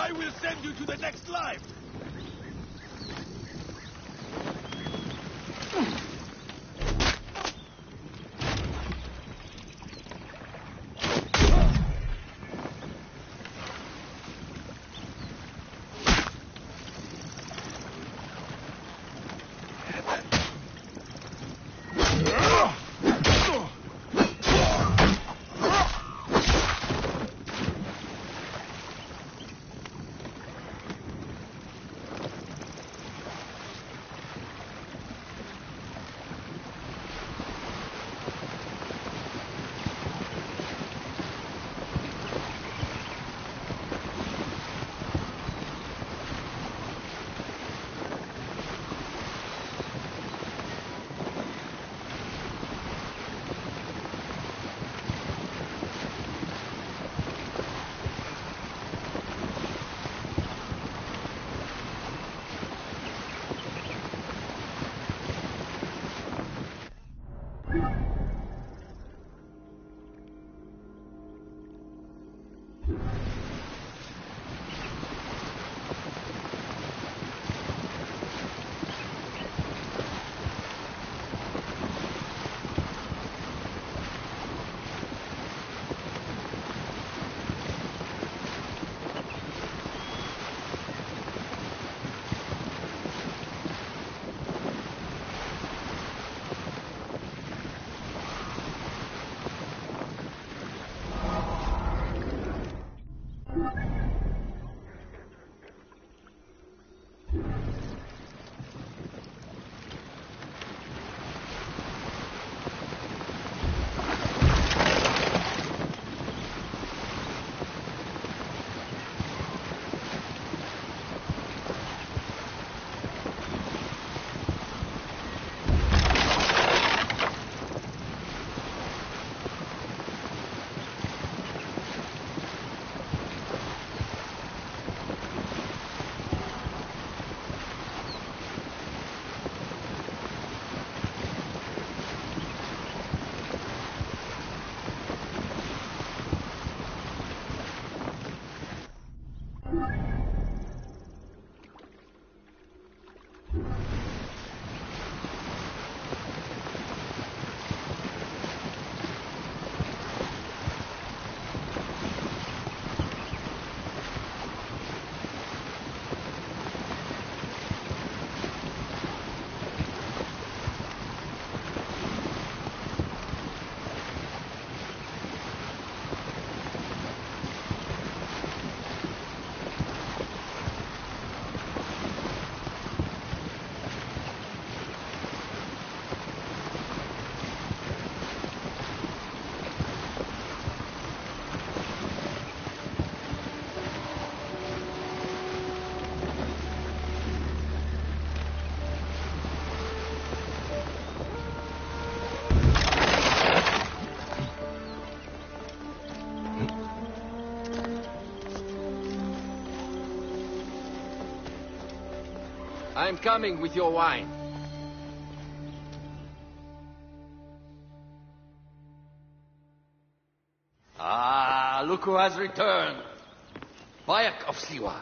I will send you to the next life! I'm coming with your wine. Ah, look who has returned. Bayek of Siwa.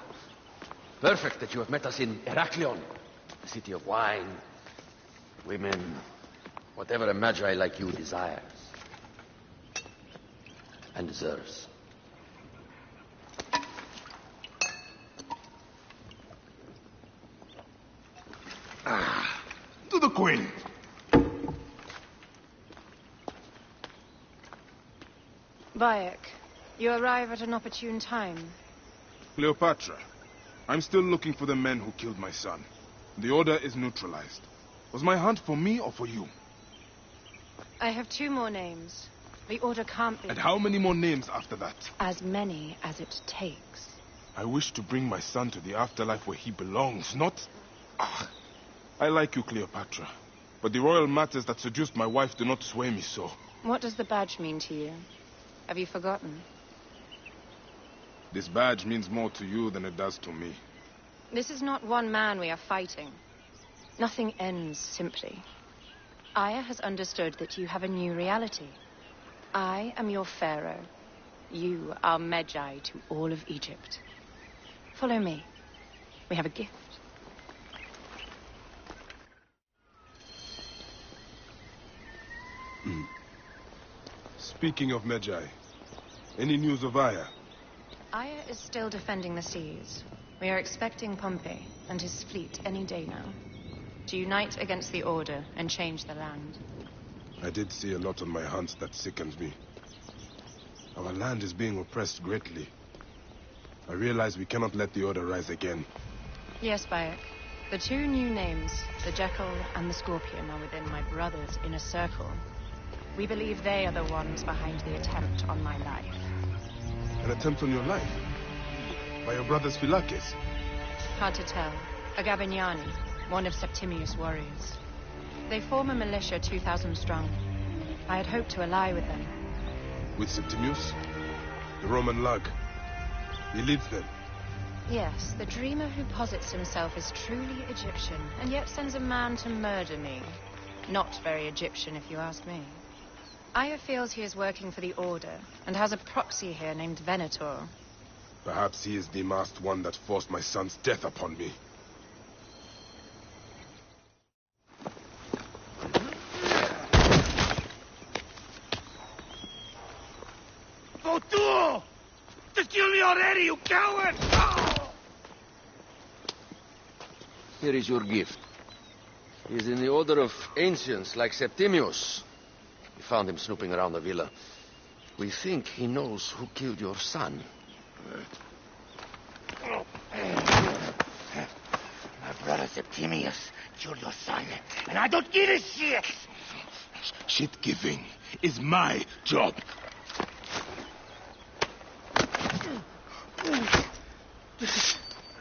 Perfect that you have met us in Heraklion, the city of wine, women, whatever a magi like you desires and deserves. To the Queen. Bayek, you arrive at an opportune time. Cleopatra, I'm still looking for the men who killed my son. The order is neutralized. Was my hunt for me or for you? I have 2 more names. The order can't be... And how many more names after that? As many as it takes. I wish to bring my son to the afterlife where he belongs, not... Ah, I like you, Cleopatra. But the royal matters that seduced my wife do not sway me so. What does the badge mean to you? Have you forgotten? This badge means more to you than it does to me. This is not one man we are fighting. Nothing ends simply. Aya has understood that you have a new reality. I am your pharaoh. You are Magi to all of Egypt. Follow me. We have a gift. Speaking of Magi, any news of Aya? Aya is still defending the seas. We are expecting Pompey and his fleet any day now to unite against the Order and change the land. I did see a lot on my hunts that sickens me. Our land is being oppressed greatly. I realize we cannot let the Order rise again. Yes, Bayek. The 2 new names, the Jackal and the Scorpion, are within my brother's inner circle. We believe they are the ones behind the attempt on my life. An attempt on your life? By your brother's Phylakes? Hard to tell. A Gavignani, one of Septimius' warriors. They form a militia 2,000 strong. I had hoped to ally with them. With Septimius? The Roman lug? He leads them? Yes, the dreamer who posits himself as truly Egyptian, and yet sends a man to murder me. Not very Egyptian, if you ask me. Aya feels he is working for the Order, and has a proxy here named Venator. Perhaps he is the masked one that forced my son's death upon me. Votu! To kill me already, you coward! Oh! Here is your gift. He is in the order of ancients like Septimius. We found him snooping around the villa. We think he knows who killed your son. My brother Septimius killed your son, and I don't give a shit! Shit-giving is my job.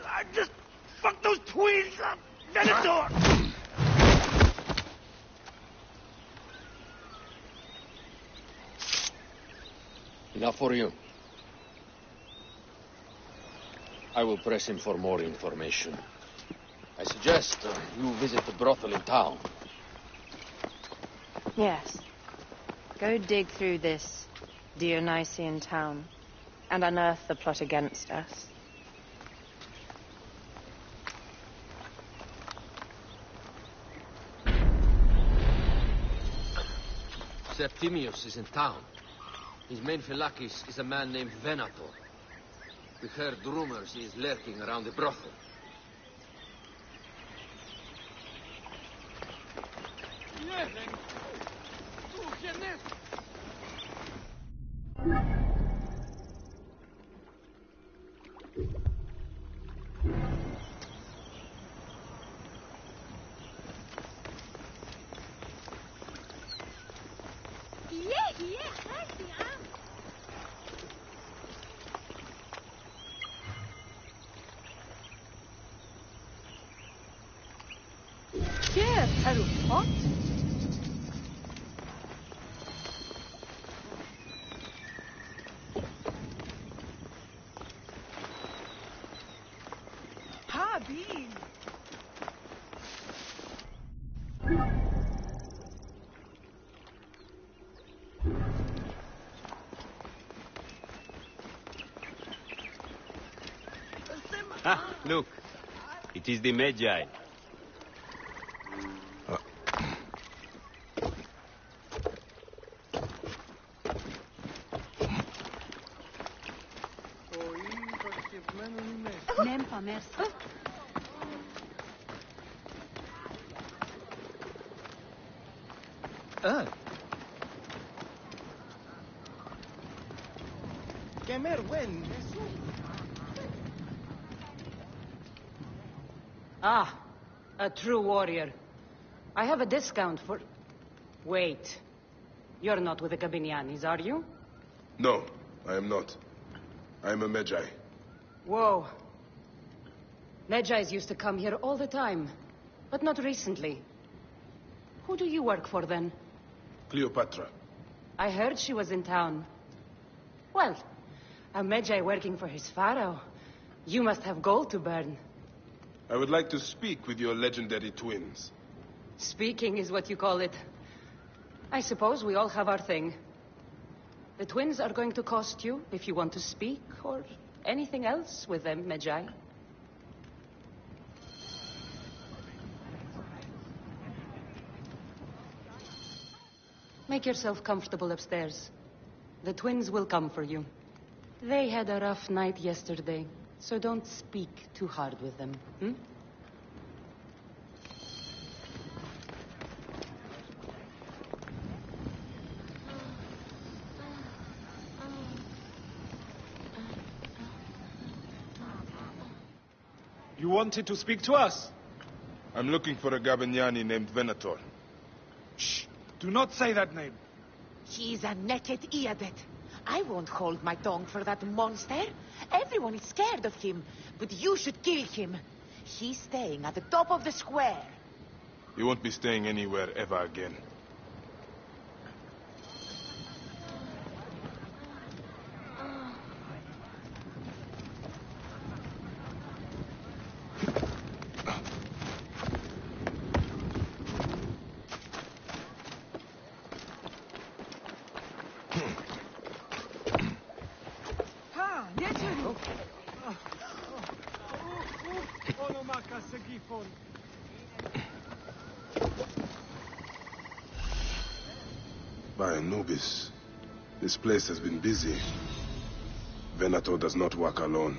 I just fucked those twins up! Venator! Enough for you. I will press him for more information. I suggest you visit the brothel in town. Yes. Go dig through this Dionysian town and unearth the plot against us. Septimius is in town. His main Phylakes is a man named Venator. We heard rumors he is lurking around the brothel. Look, it is the Magi. Ah, a true warrior. I have a discount for... Wait. You're not with the Gabinianis, are you? No, I am not. I am a Magi. Whoa. Magi's used to come here all the time, but not recently. Who do you work for, then? Cleopatra. I heard she was in town. Well, a Magi working for his pharaoh. You must have gold to burn. I would like to speak with your legendary twins. Speaking is what you call it. I suppose we all have our thing. The twins are going to cost you if you want to speak, or anything else with them, Magi. Make yourself comfortable upstairs. The twins will come for you. They had a rough night yesterday, so don't speak too hard with them, hmm? You wanted to speak to us? I'm looking for a Gabiniani named Venator. Shh! Do not say that name. He's a naked Iadet. I won't hold my tongue for that monster. Everyone is scared of him, but you should kill him. He's staying at the top of the square. He won't be staying anywhere ever again. By Anubis, this place has been busy. Venator does not work alone.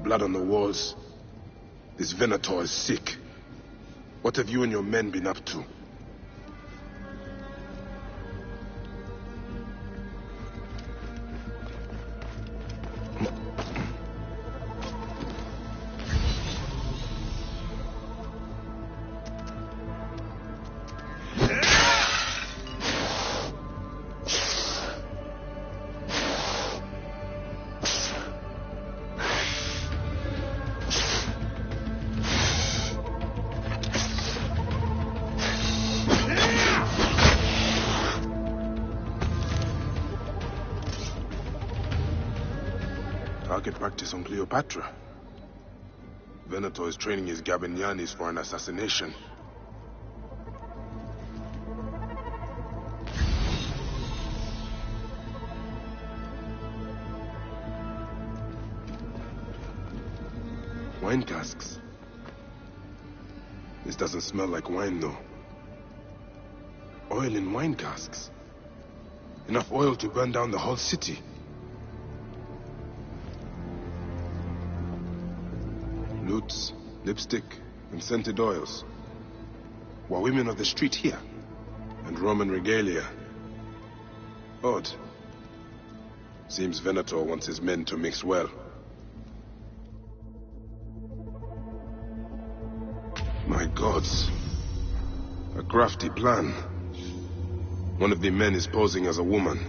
Blood on the walls. This Venator is sick. What have you and your men been up to? Target practice on Cleopatra. Venator is training his Gabinianis for an assassination. Wine casks. This doesn't smell like wine, though. Oil in wine casks. Enough oil to burn down the whole city. Lutes, lipstick, and scented oils. Were women of the street here? And Roman regalia. Odd. Seems Venator wants his men to mix well. My gods. A crafty plan. One of the men is posing as a woman.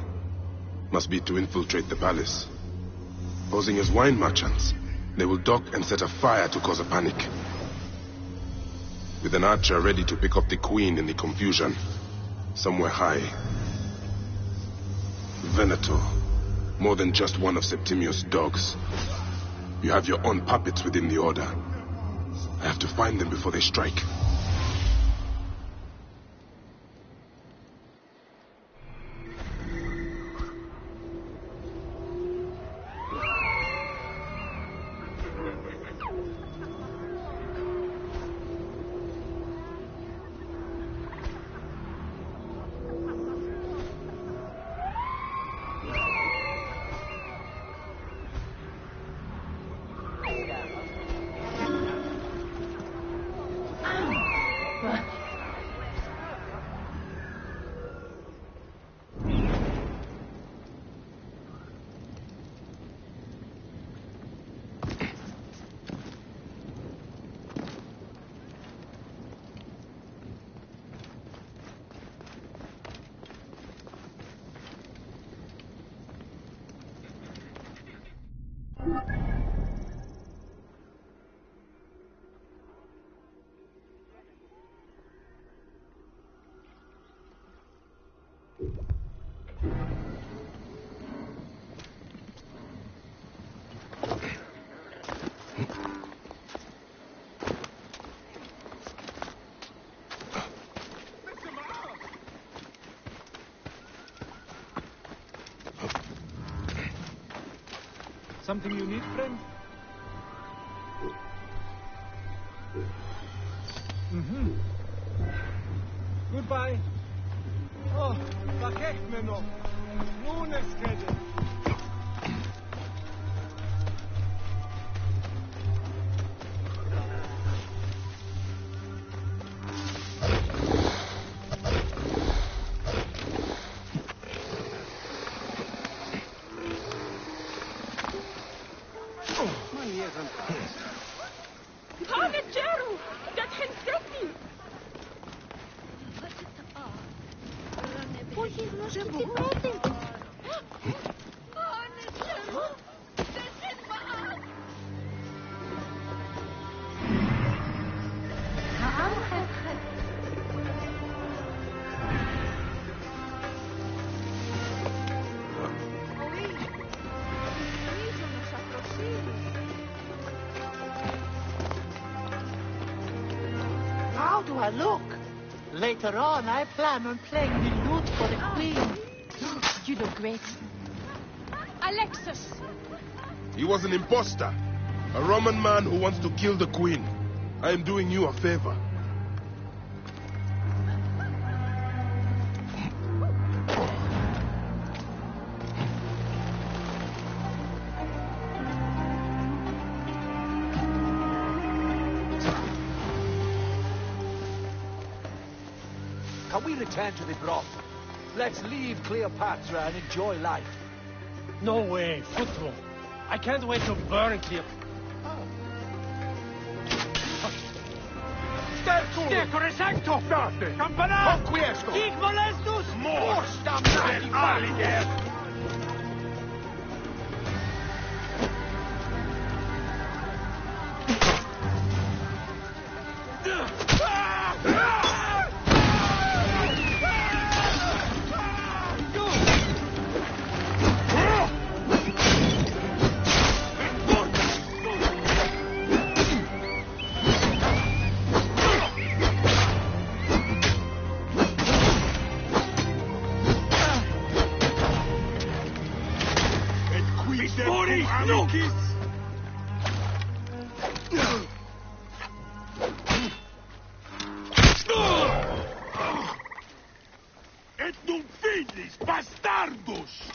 Must be to infiltrate the palace. Posing as wine merchants. They will dock and set a fire to cause a panic. With an archer ready to pick up the queen in the confusion. Somewhere high. Venator. More than just one of Septimius' dogs. You have your own puppets within the order. I have to find them before they strike. Something you need, friend? Goodbye. Oh, vergeet me nog. Nun is redden. How do I look? Later on, I plan on playing the lute for the queen. You look great. Alexis! He was an imposter. A Roman man who wants to kill the queen. I am doing you a favor. Can we return to the broth? Let's leave Cleopatra and enjoy life. No way, Futro. I can't wait to burn Cleopatra. Stercore sancto! Campana! Conquiesco! Hic molestus! Mors damnati valider! Et non finis, bastardos!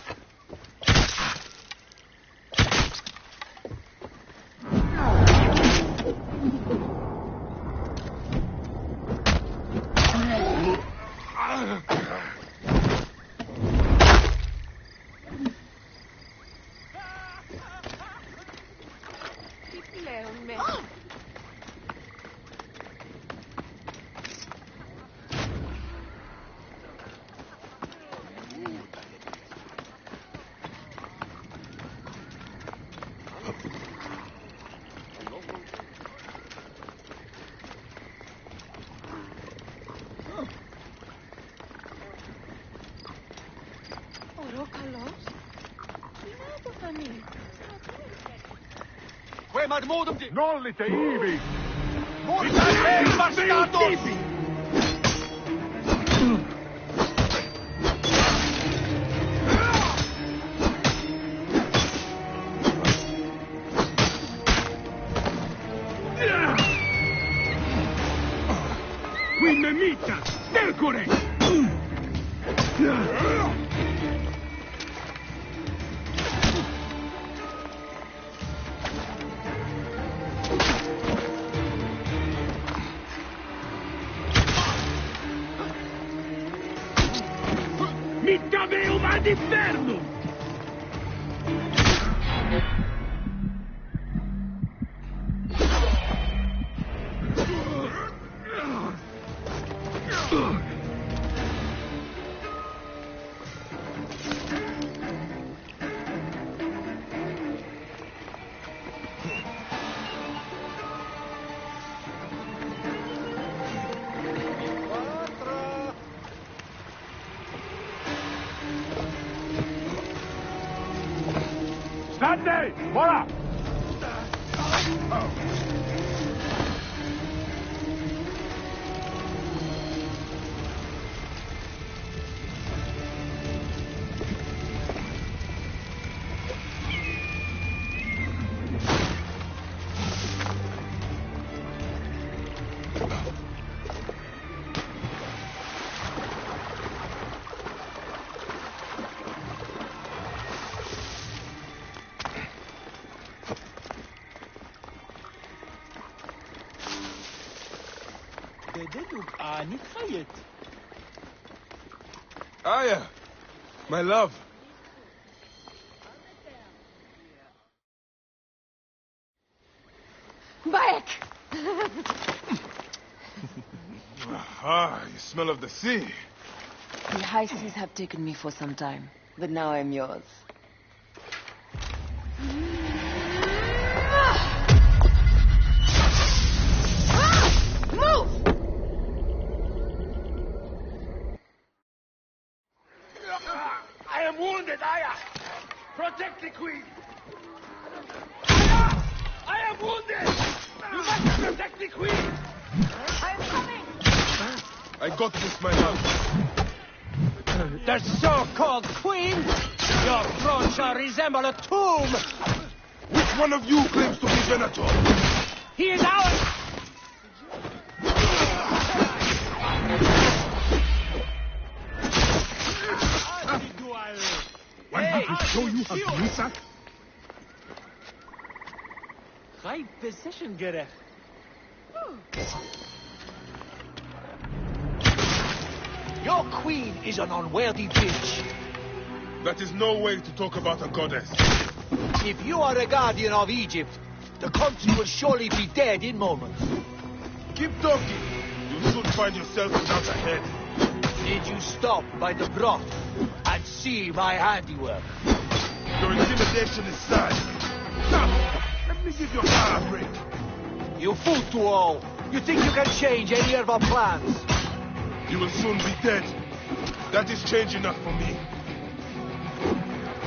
Nollite ivi! Mortate, bastardos! Qui memita! Stercore! Ad inferno! Siete! Voilà! Aya, my love. Bayek! Ah, you smell of the sea. The high seas have taken me for some time, but now I'm yours. Move! I am wounded, Aya! Protect the queen! Aya! I am wounded! You must protect the queen! I'm coming! I got this, my love. The so-called queen? Your throne shall resemble a tomb! Which one of you claims to be Venator? He is ours! Want me to show you how to use that? Right position, gerecht. Your queen is an unworthy bitch. That is no way to talk about a goddess. If you are a guardian of Egypt, the country will surely be dead in moments. Keep talking. You'll soon find yourself without a head. Did you stop by the broth and see my handiwork? Your intimidation is sad. Now, let me give your car a break. You fool to all. You think you can change any of our plans? You will soon be dead. That is change enough for me.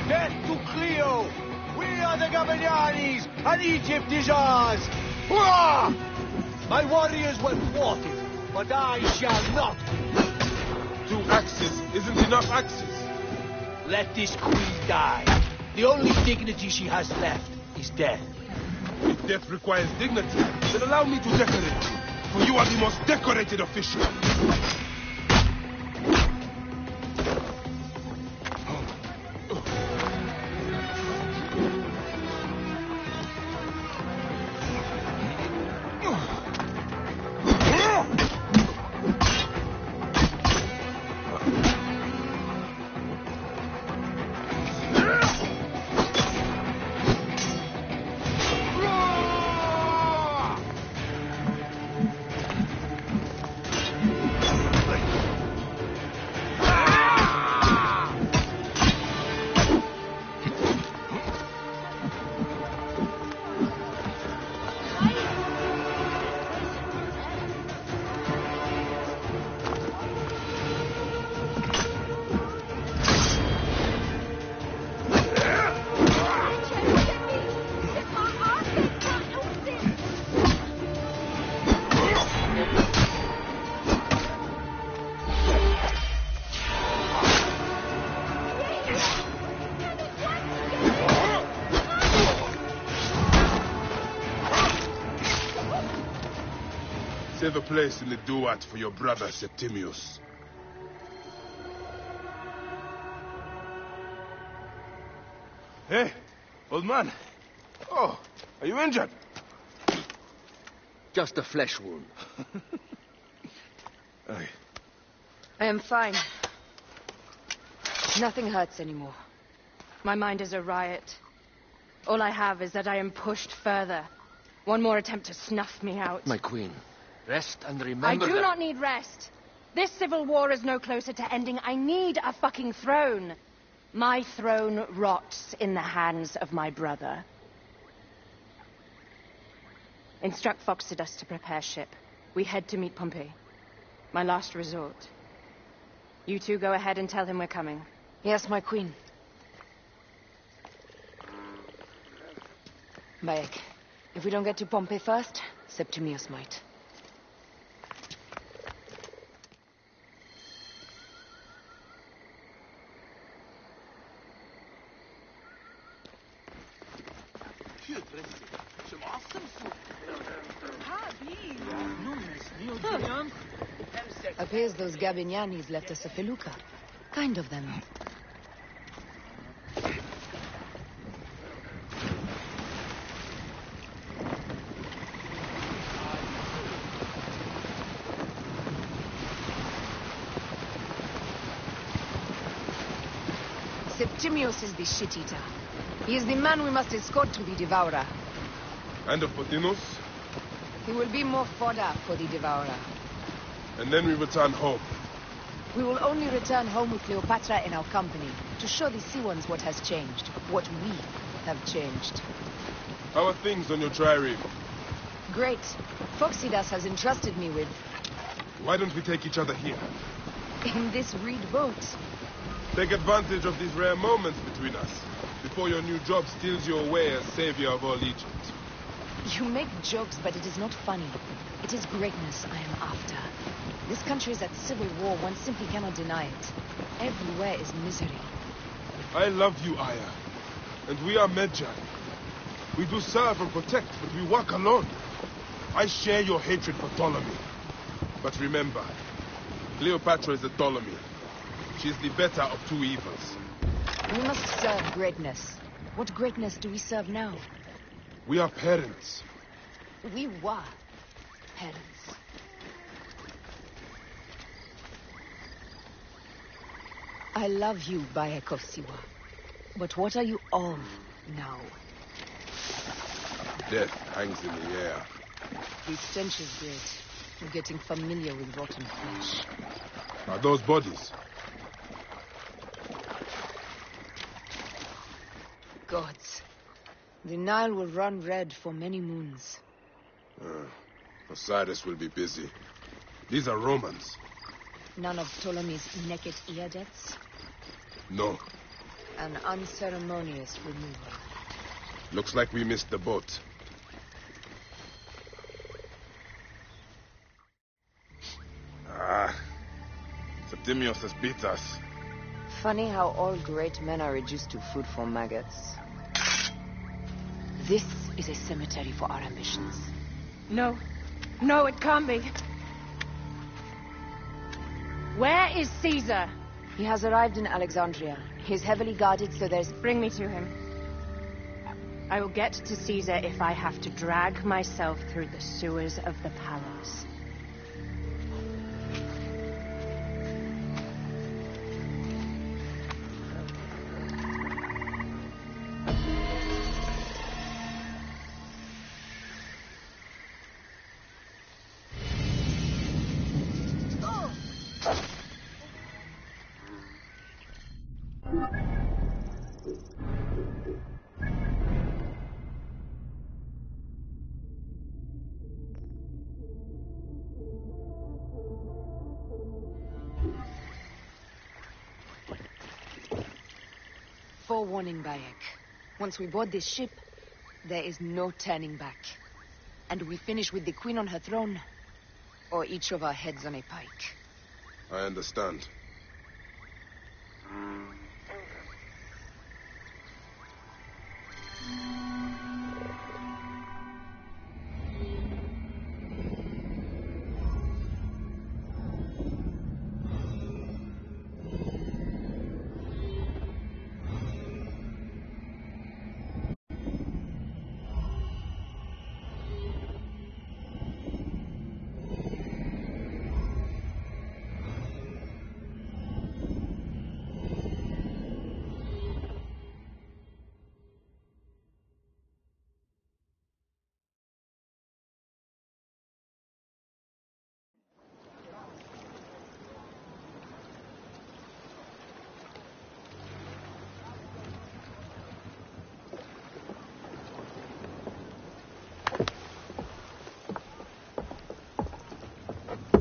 Death to Cleo! We are the Gabanianis, and Egypt is ours! Hurrah! My warriors were thwarted, but I shall not be. 2 axes isn't enough axes. Let this queen die. The only dignity she has left is death. If death requires dignity, then allow me to decorate you. For you are the most decorated official. Save a place in the duat for your brother Septimius. Hey, old man. Oh, are you injured? Just a flesh wound. Aye. I am fine. Nothing hurts anymore. My mind is a riot. All I have is that I am pushed further. One more attempt to snuff me out. My queen, rest and remember I do that... not need rest. This civil war is no closer to ending. I need a fucking throne. My throne rots in the hands of my brother. Instruct Foxidus to prepare ship. We head to meet Pompey. My last resort. You two go ahead and tell him we're coming. Yes, my queen. Bayek, if we don't get to Pompey first, Septimius might. Appears those Gabinianis left us a felucca. Kind of them. Septimius is the shit-eater. He is the man we must escort to the Devourer. And of Potinos? He will be more fodder for the Devourer. And then we return home. We will only return home with Cleopatra in our company, to show the Sea Ones what has changed, what we have changed. How are things on your trireme? Great. Phoxidas has entrusted me with... Why don't we take each other here? in this reed boat. Take advantage of these rare moments between us, before your new job steals you away as savior of all Egypt. You make jokes, but it is not funny. It is greatness I am after. This country is at civil war. One simply cannot deny it. Everywhere is misery. I love you, Aya. And we are Medjay. We do serve and protect, but we work alone. I share your hatred for Ptolemy. But remember, Cleopatra is a Ptolemy. She is the better of two evils. We must serve greatness. What greatness do we serve now? We are parents. We were parents. I love you, Bayek of Siwa. But what are you of now? Death hangs in the air. The stench is great. We're getting familiar with rotten flesh. Are those bodies? Gods. The Nile will run red for many moons. Osiris will be busy. These are Romans. None of Ptolemy's naked ear-deaths? No. An unceremonious removal. Looks like we missed the boat. Septimius has beat us. Funny how all great men are reduced to food for maggots. This is a cemetery for our ambitions. No. No, it can't be. Where is Caesar? He has arrived in Alexandria. He is heavily guarded, so there's... Bring me to him. I will get to Caesar if I have to drag myself through the sewers of the palace. Forewarning, Bayek. Once we board this ship, there is no turning back. And we finish with the queen on her throne, or each of our heads on a pike. I understand.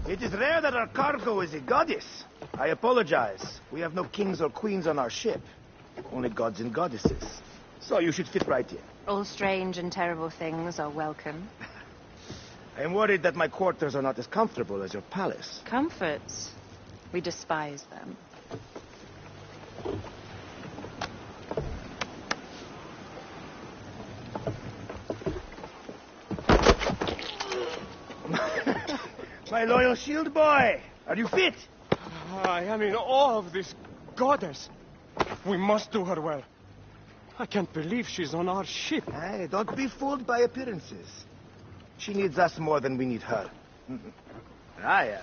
It is rare that our cargo is a goddess. I apologize. We have no kings or queens on our ship. Only gods and goddesses. So you should fit right in. All strange and terrible things are welcome. I'm worried that my quarters are not as comfortable as your palace. Comforts. We despise them. My loyal shield boy, are you fit? I am in awe of this goddess. We must do her well. I can't believe she's on our ship. Hey, don't be fooled by appearances. She needs us more than we need her. Aya,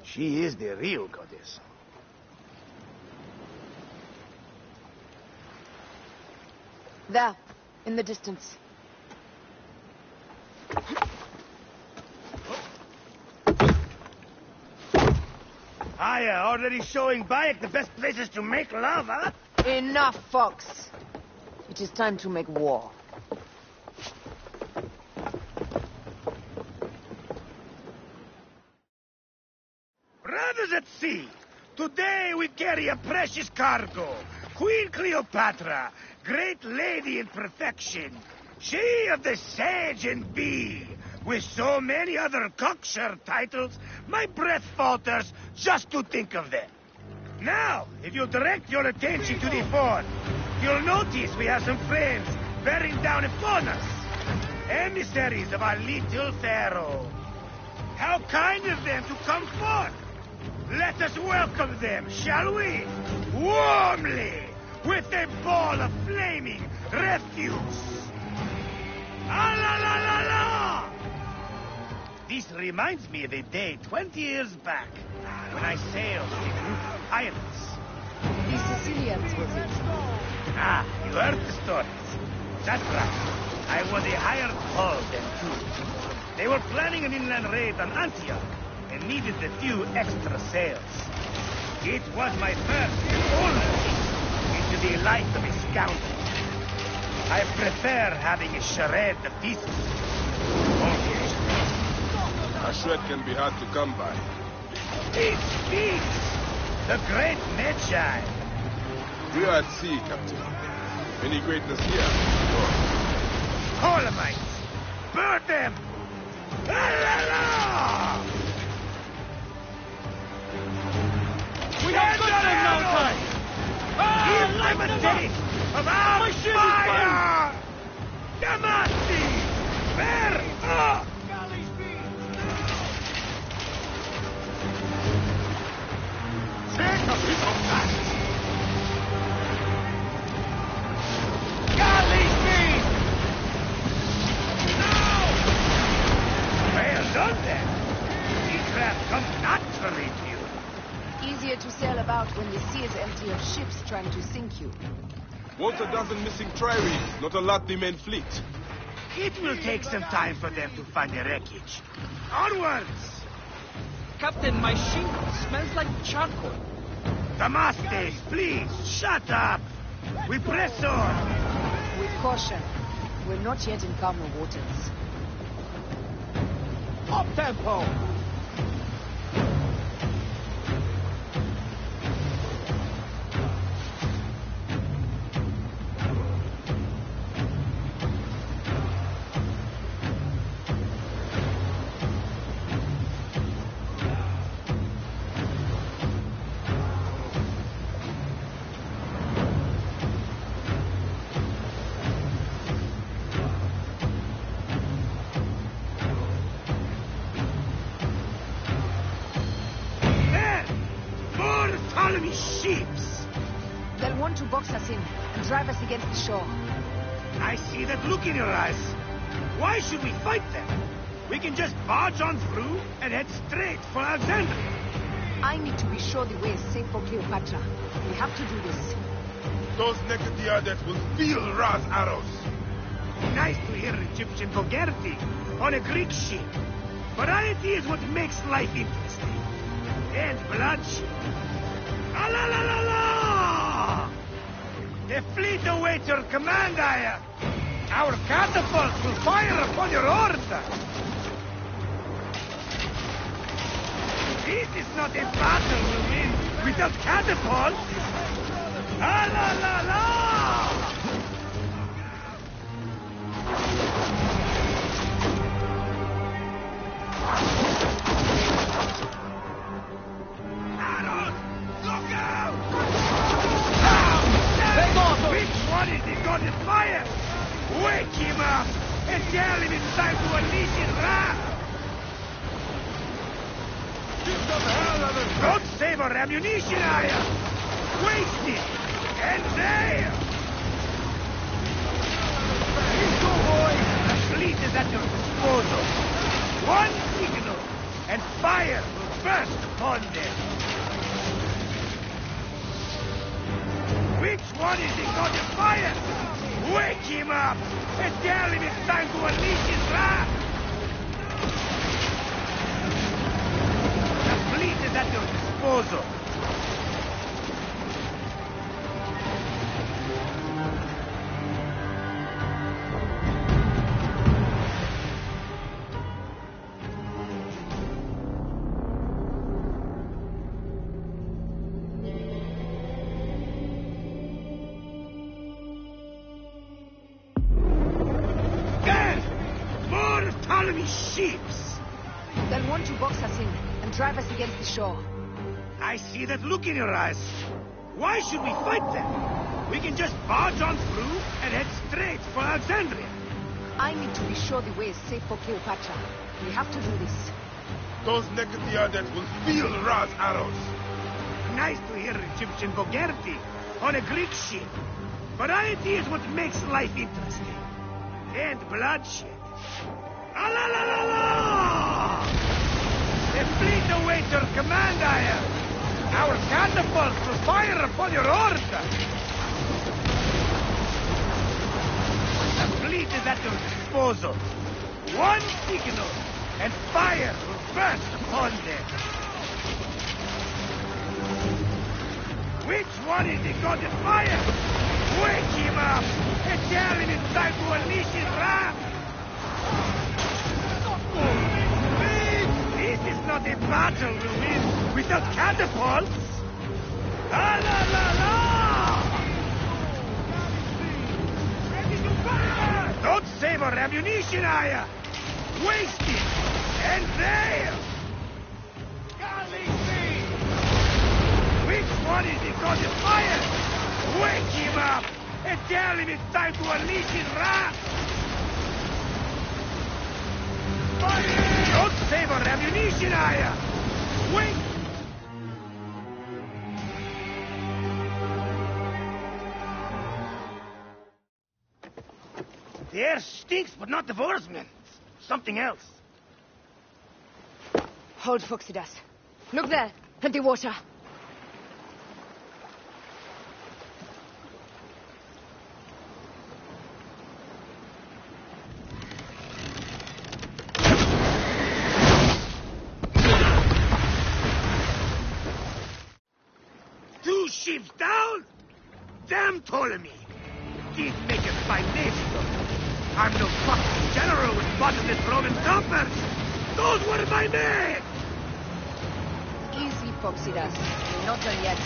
she is the real goddess. There, in the distance. Aya, already showing Bayek the best places to make love, huh? Enough, Fox. It is time to make war. Brothers at sea, today we carry a precious cargo. Queen Cleopatra, great lady in perfection. She of the Sage and Bee. With so many other cocksure titles, my breath falters just to think of them. Now, if you direct your attention to the fort, you'll notice we have some friends bearing down upon us. Emissaries of our little pharaoh. How kind of them to come forth. Let us welcome them, shall we? Warmly, with a ball of flaming refuse. Ah la la la la! This reminds me of a day 20 years back, when I sailed with a group of pirates. The Sicilians, was it? Ah, you heard the stories. That's right. I was a hired hull then, too. They were planning an inland raid on Antioch, and needed a few extra sails. It was my first and only into the life of a scoundrel. I prefer having a charade of pieces. A shred can be hard to come by. It speaks! The great Magi! We are at sea, Captain. Any greatness here? Colamites! Burn them! La la la! We have got them now, time! Give them a taste of our fire! Damasi! Where up? Take a piece of that! Galley speed! No! Well done then! This craft comes naturally to you. Easier to sail about when the sea is empty of ships trying to sink you. Once a dozen missing triremes, not a lot the main fleet. It will take some time for them to find the wreckage. Onwards! Captain, my ship smells like charcoal. Damastes, please, shut up! We press on! With caution. We're not yet in calmer waters. Up tempo! Ships! They'll want to box us in and drive us against the shore. I see that look in your eyes. Why should we fight them? We can just barge on through and head straight for Alexandria. I need to be sure the way is safe for Cleopatra. We have to do this. Those Necatiades will feel Ra's arrows. Nice to hear Egyptian vulgarity on a Greek ship. Variety is what makes life interesting. And bloodshed. Ah la la la la! The fleet awaits your command, Aya. Our catapults will fire upon your order. This is not a battle we'll win without catapults. Ah la la la! one is the god of fire? Wake him up and tell him it's time to unleash his wrath! Don't save our ammunition, Aya! Waste it! And there! Here go, boys! The fleet is at your disposal. One signal, and fire will burst upon them. Which one is the god of fire? Wake him up and tell him it's time to unleash his wrath! The fleet is at your disposal. Ships! They'll want to box us in and drive us against the shore. I see that look in your eyes. Why should we fight them? We can just barge on through and head straight for Alexandria. I need to be sure the way is safe for Cleopatra. We have to do this. Those naked Iadet will feel Ra's arrows. Nice to hear Egyptian vulgarity on a Greek ship. Variety is what makes life interesting. And bloodshed. Ah, la, la, la, la! The fleet awaits your command, Aya. Our catapults will fire upon your order. The fleet is at your disposal. One signal, and fire will burst upon them. Which one is the god of fire? Wake him up and tell him it's time to unleash his wrath. This is not a battle we'll win without catapults! Ah, la, la, la! Ready to fire! Don't save our ammunition, Aya! Waste it! And there! Which one is the god of fire? Wake him up and tell him it's time to unleash his wrath! Don't save our ammunition, Aya! Wait! The air stinks, but not the oarsmen. Something else. Hold, Phoxidas. Look there, at the water. Ships down? Damn Ptolemy! These make us by Nesto. I'm no fucking general with bottomless Roman compass. Those were my men! Easy, Phoxidas. We're not done yet.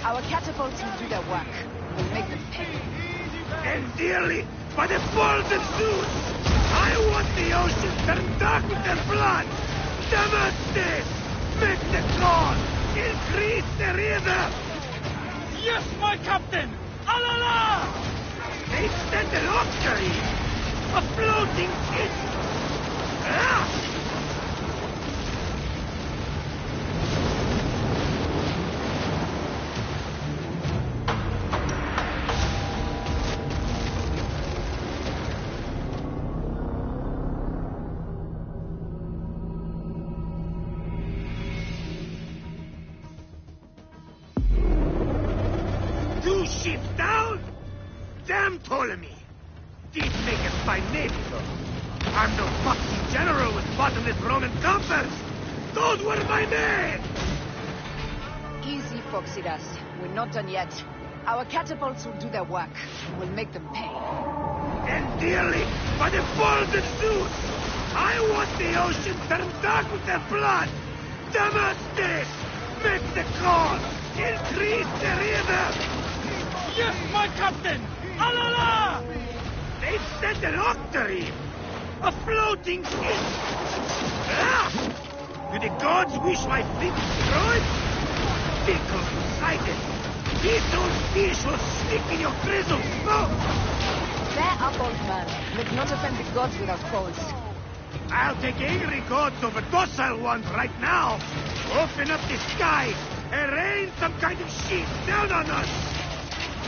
Our catapults will do their work. We'll make them pay. And dearly, by the balls of Zeus, I want the ocean turned dark with their blood. Damastes! Make the call! Increase the river! Yes, my captain! Alala! They've sent an octary! A floating ship! Ah! Ships down? Damn Ptolemy! These make us by Nesto. I'm no fucking general with bottomless Roman compass. Those were my men! Easy, Phoxidas. We're not done yet. Our catapults will do their work. We'll make them pay. And dearly, by the balls of Zeus, I want the ocean turned dark with their blood. Damastes! Make the call! Increase the river! Yes, my captain! Alala! They've sent an octary! A floating ship! Ah! Do the gods wish my fleet destroyed? Fickle sighted! He don't fish will stick in your grizzle smoke! Bear up, old man. Let's not offend the gods without cause. I'll take angry gods over docile ones right now! Open up the skies and rain some kind of shit down on us!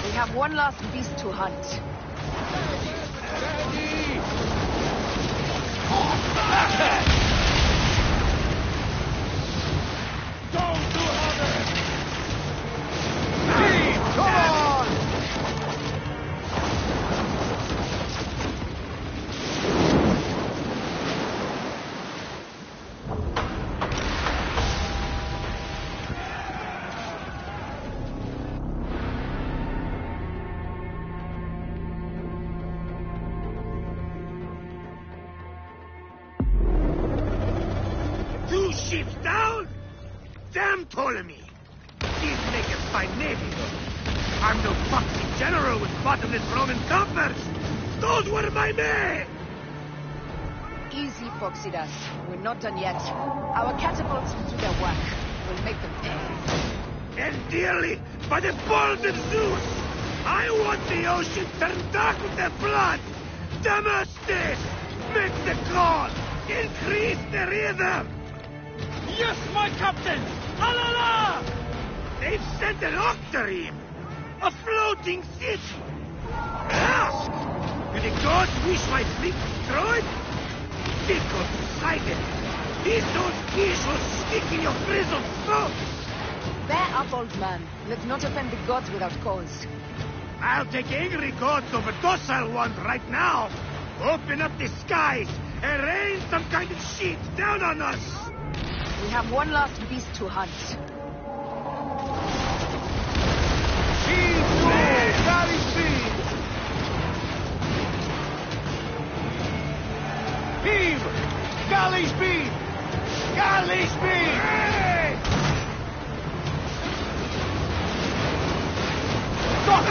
We have one last beast to hunt. Don't do harder! Team, come on! Two ships down? Damn Ptolemy! He's making fine navy, though. I'm no foxy general with bottomless Roman coffers! Those were my men! Easy, Foxidas. We're not done yet. Our catapults will do their work. We'll make them pay. And dearly, by the balls of Zeus, I want the ocean turned dark with their blood! Damastes! Make the call! Increase the rhythm! Yes, my captain! Alala! They've sent an octarine! A floating city! Ah! Do the gods wish my fleet destroyed? Think of Poseidon! Those fish will stick in your grizzled smoke! Bear up, old man. Let's not offend the gods without cause. I'll take angry gods over docile ones right now! Open up the skies and rain some kind of shit down on us! We have one last beast to hunt. Galley speed! Heave! Galley speed! Galley speed! Hey! Come!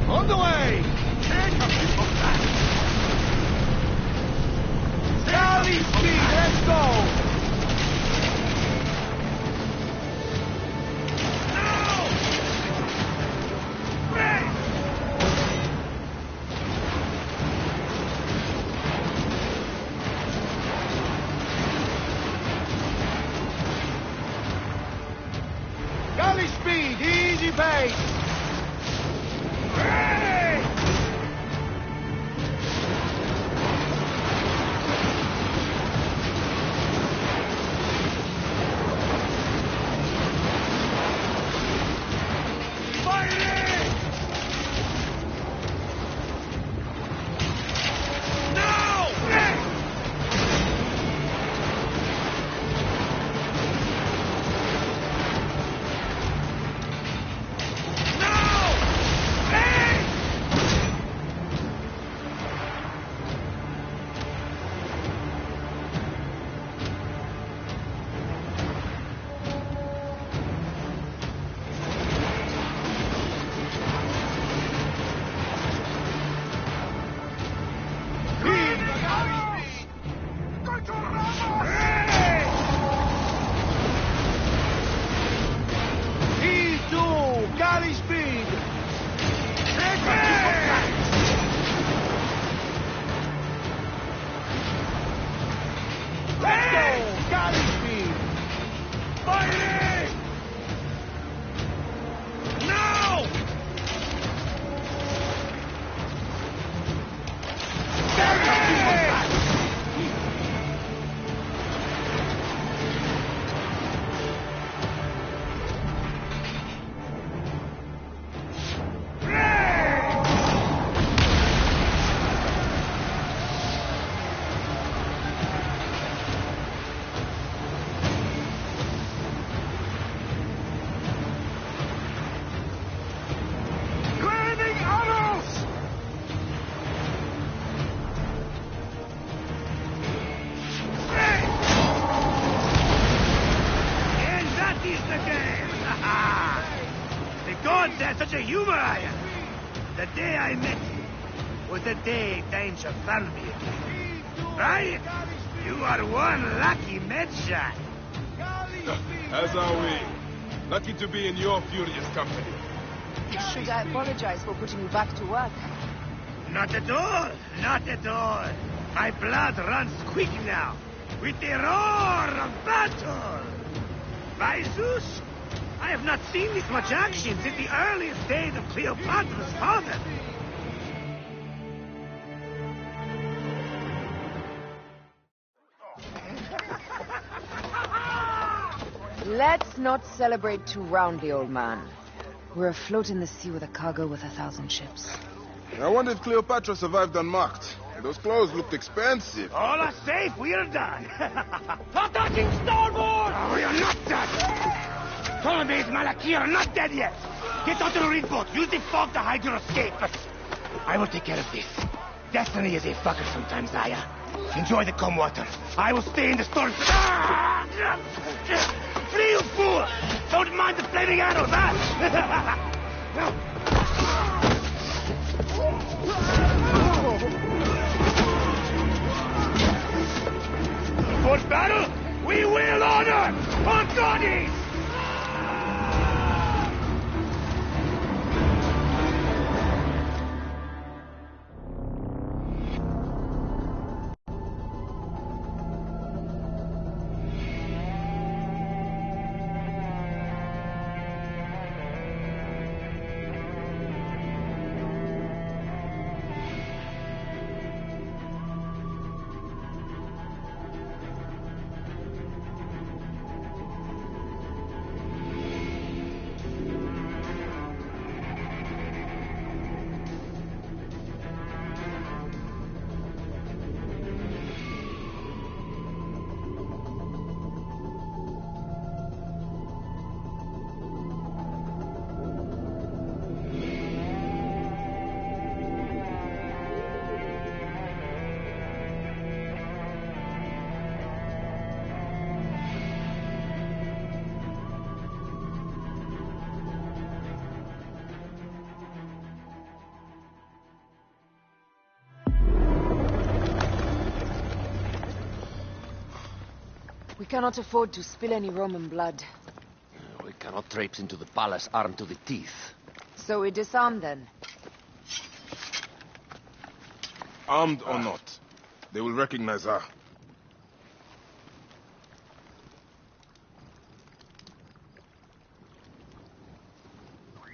On the way! Galley speed, let's go! Galley speed, easy pace! once had such a humor, I am. The day I met you was the day danger found me again. Right? You are one lucky medshot. As are we. Lucky to be in your furious company. Should I apologize for putting you back to work? Not at all. Not at all. My blood runs quick now. With the roar of battle. By Zeus, I have not seen this much action since the earliest days of Cleopatra's father. Let's not celebrate too roundly, old man. We're afloat in the sea with a cargo worth 1,000 ships. I wonder if Cleopatra survived unmarked. Those clothes looked expensive. All are safe. We're done. Stop touching starboard! Oh, we are not done. Ptolemy's Malaki are not dead yet. Get onto the reed boat. Use the fog to hide your escape. I will take care of this. Destiny is a fucker sometimes, Aya. Enjoy the calm water. I will stay in the storm. Flee, you fool! Don't mind the flaming arrows, huh? For battle, we will honor our goddess! We cannot afford to spill any Roman blood. We cannot traipse into the palace armed to the teeth. So we disarm then. Armed or not, they will recognize her.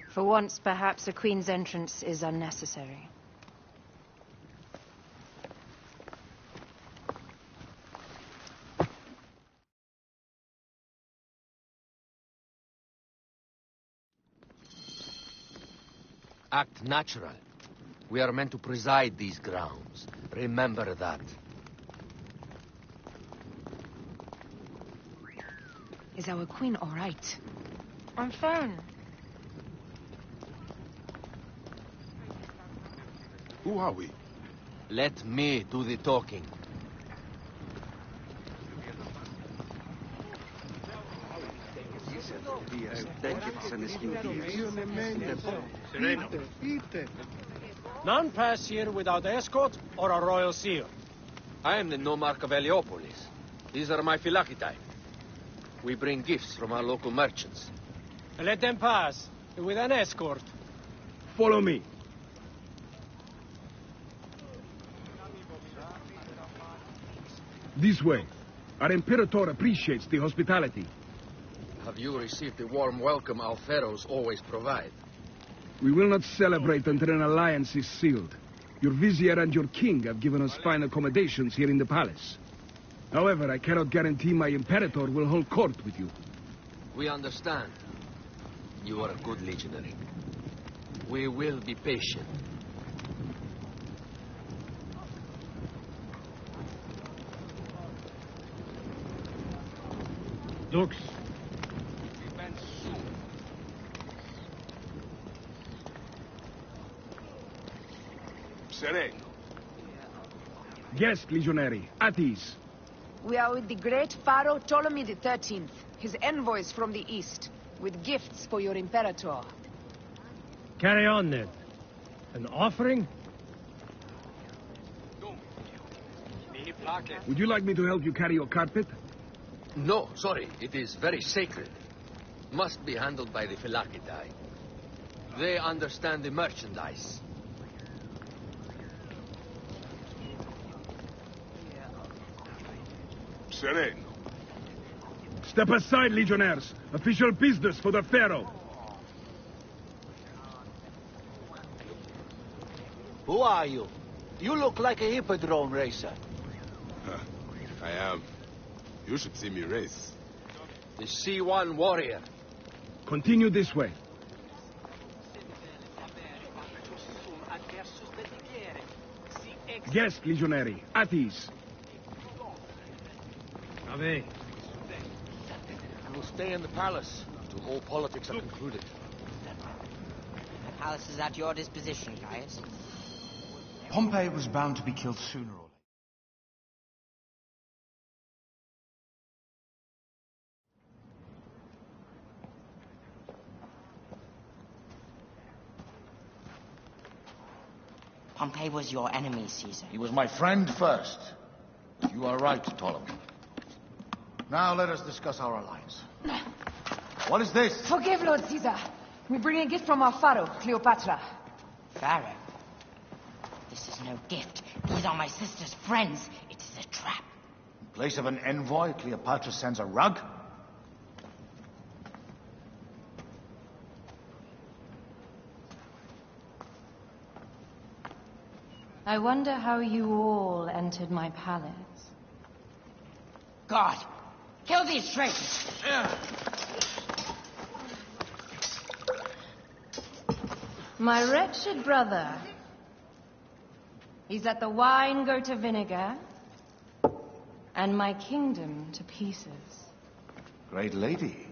For once, perhaps a queen's entrance is unnecessary. Act natural. We are meant to preside these grounds. Remember that. Is our queen all right? I'm fine. Who are we? Let me do the talking. None pass here without escort or a royal seal. I am the nomarch of Heliopolis. These are my phylaceti. We bring gifts from our local merchants. Let them pass with an escort. Follow me. This way. Our Imperator appreciates the hospitality. Have you received the warm welcome our pharaohs always provide? We will not celebrate until an alliance is sealed. Your vizier and your king have given us fine accommodations here in the palace. However, I cannot guarantee my Imperator will hold court with you. We understand. You are a good legionary. We will be patient. Dux. Sereno. Guest, legionary. At ease. We are with the great Pharaoh Ptolemy XIII, his envoys from the east, with gifts for your Imperator. Carry on, then. An offering? Would you like me to help you carry your carpet? No, sorry. It is very sacred. Must be handled by the Phylakitai. They understand the merchandise. Serene. Step aside, legionnaires. Official business for the Pharaoh. Who are you? You look like a hippodrome racer. I am. You should see me race. The C1 warrior. Continue this way. Guest, legionary. At ease. Ave. I will stay in the palace until all politics are concluded. The palace is at your disposition, Caius. Pompey was bound to be killed sooner or later. Pompey was your enemy, Caesar. He was my friend first. You are right, Ptolemy. Now let us discuss our alliance. What is this? Forgive, Lord Caesar. We bring a gift from our pharaoh, Cleopatra. Pharaoh? This is no gift. These are my sister's friends. It is a trap. In place of an envoy, Cleopatra sends a rug? I wonder how you all entered my palace. God, kill these traitors! My wretched brother. He's let the wine go to vinegar, and my kingdom to pieces. Great lady.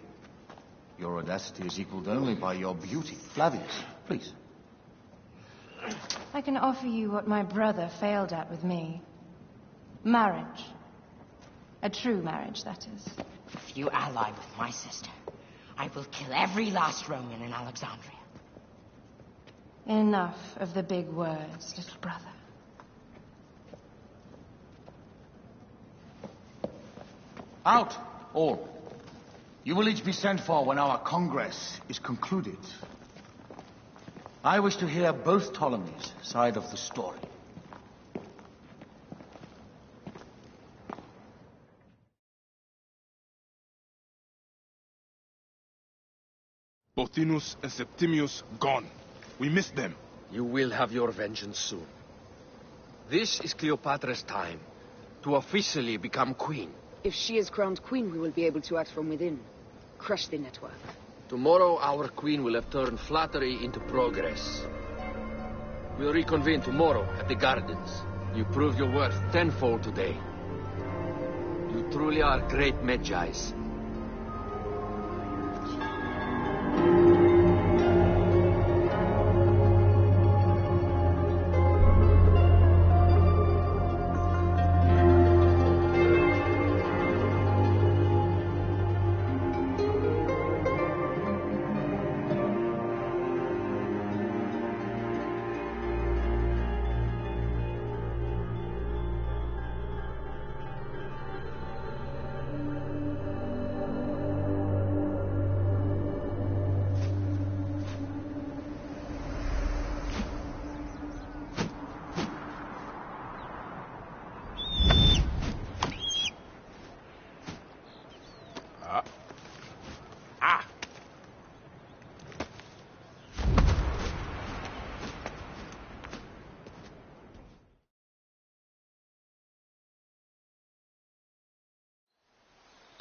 Your audacity is equaled only by your beauty. Flavius, please. I can offer you what my brother failed at with me. Marriage. A true marriage, that is. If you ally with my sister, I will kill every last Roman in Alexandria. Enough of the big words, little brother. Out, all. You will each be sent for when our Congress is concluded. I wish to hear both Ptolemies' side of the story. Pothinus and Septimius gone. We missed them. You will have your vengeance soon. This is Cleopatra's time to officially become queen. If she is crowned queen, we will be able to act from within. Crush the network. Tomorrow, our queen will have turned flattery into progress. We'll reconvene tomorrow at the gardens. You proved your worth tenfold today. You truly are great Magi's.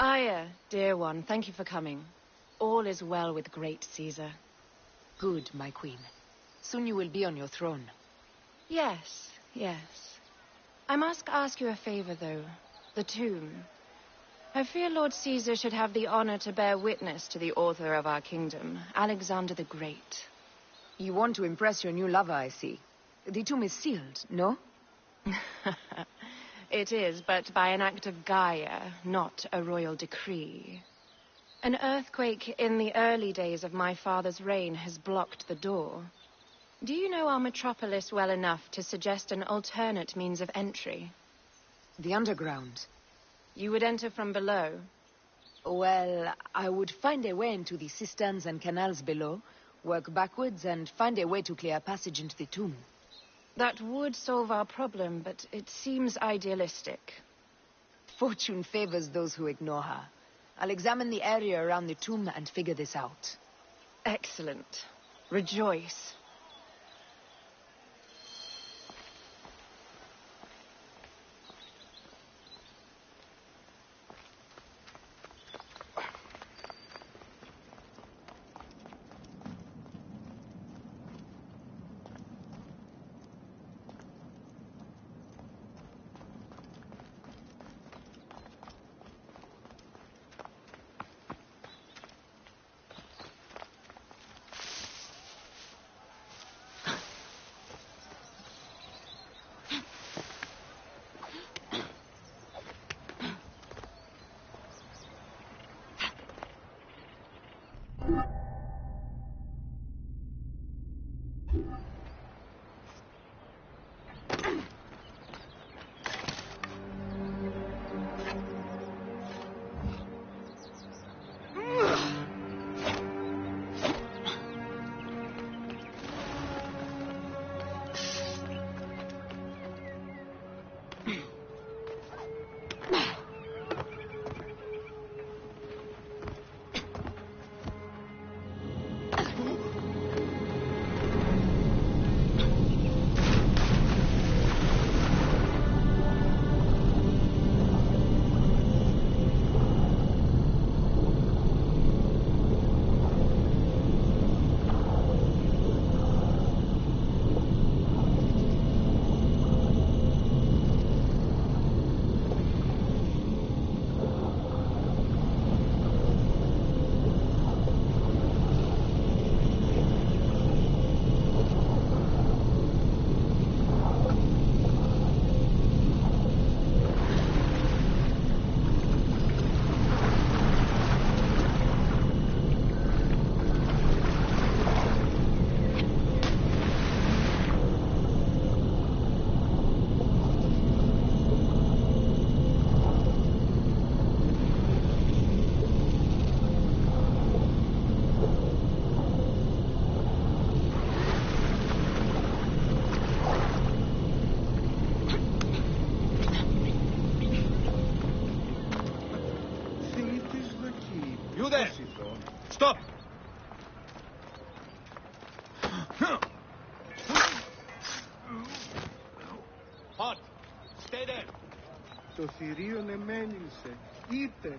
Aya, dear one, thank you for coming. All is well with great Caesar. Good, my queen. Soon you will be on your throne. Yes, yes. I must ask you a favor, though. The tomb. I fear Lord Caesar should have the honor to bear witness to the author of our kingdom, Alexander the Great. You want to impress your new lover, I see. The tomb is sealed, no? It is, but by an act of Gaia, not a royal decree. An earthquake in the early days of my father's reign has blocked the door. Do you know our metropolis well enough to suggest an alternate means of entry? The underground. You would enter from below? Well, I would find a way into the cisterns and canals below, work backwards, and find a way to clear a passage into the tomb. That would solve our problem, but it seems idealistic. Fortune favors those who ignore her. I'll examine the area around the tomb and figure this out. Excellent. Rejoice. You there! Stop! Halt! Stay there! Το θηρίον εμένισε. Είτε.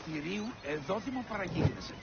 Θηρίου, εδώ δημοπαραγγείλεσαι.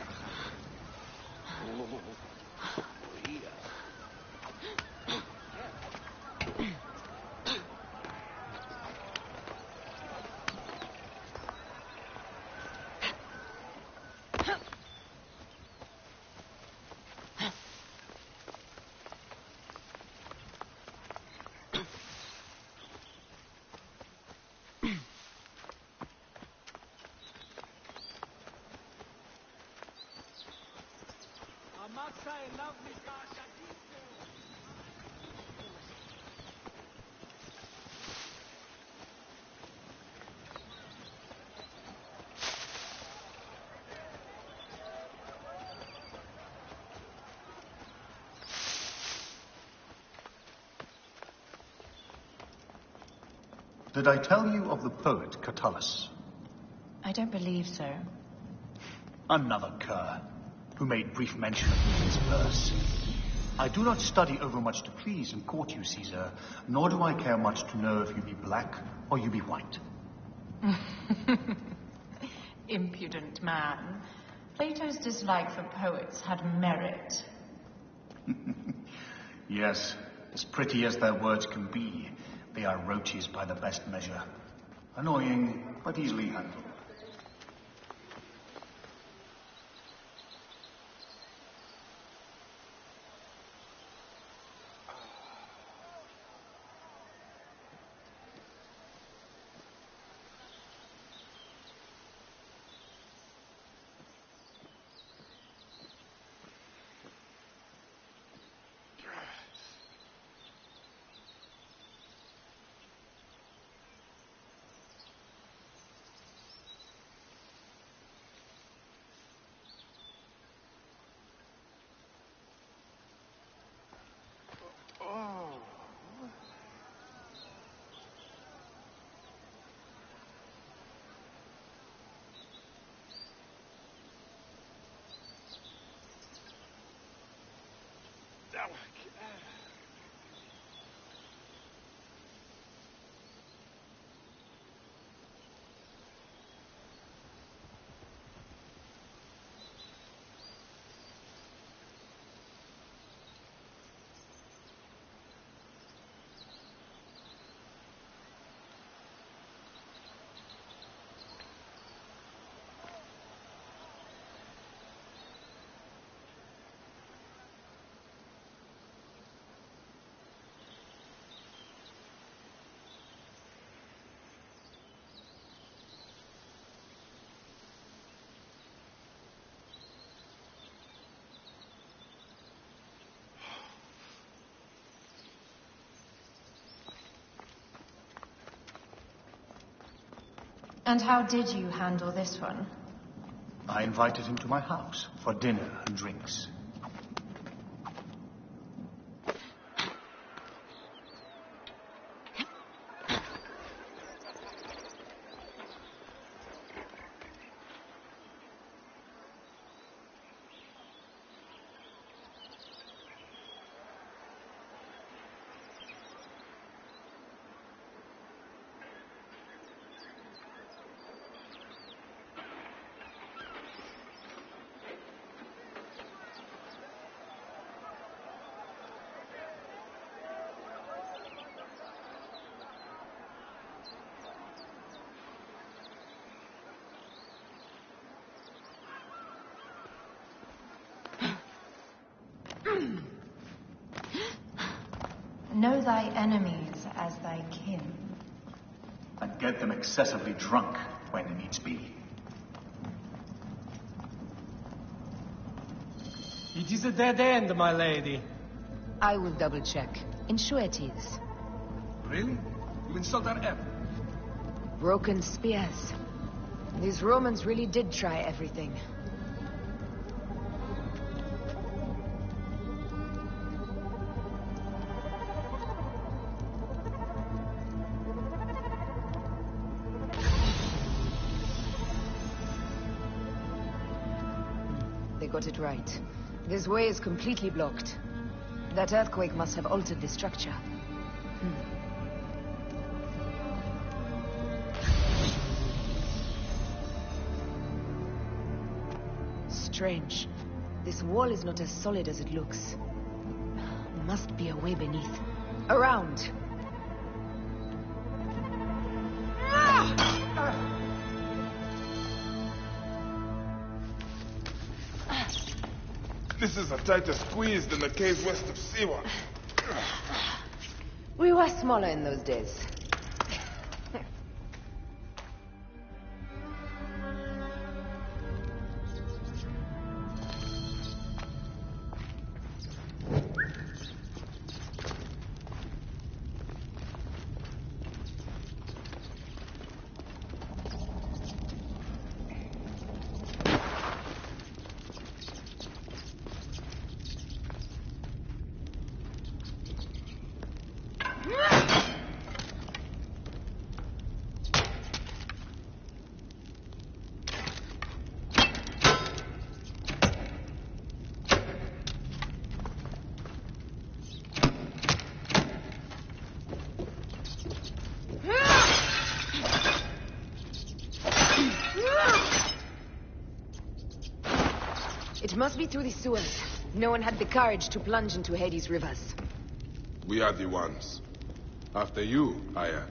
Did I tell you of the poet Catullus? I don't believe so. Another cur, who made brief mention of me in his verse. I do not study overmuch to please and court you, Caesar, nor do I care much to know if you be black or you be white. Impudent man. Plato's dislike for poets had merit. Yes, as pretty as their words can be, they are roaches by the best measure. Annoying, but easily handled. And how did you handle this one? I invited him to my house for dinner and drinks. Know thy enemies as thy kin. And get them excessively drunk when needs be. It is a dead end, my lady. I will double check. Ensure it is. Really? You insult our air? Broken spears. These Romans really did try everything. They got it right. This way is completely blocked. That earthquake must have altered the structure. Strange. This wall is not as solid as it looks. Must be a way beneath. Around! This is a tighter squeeze than the caves west of Siwa. We were smaller in those days. through the sewers. No one had the courage to plunge into Hades' rivers. We are the ones. After you, Aya.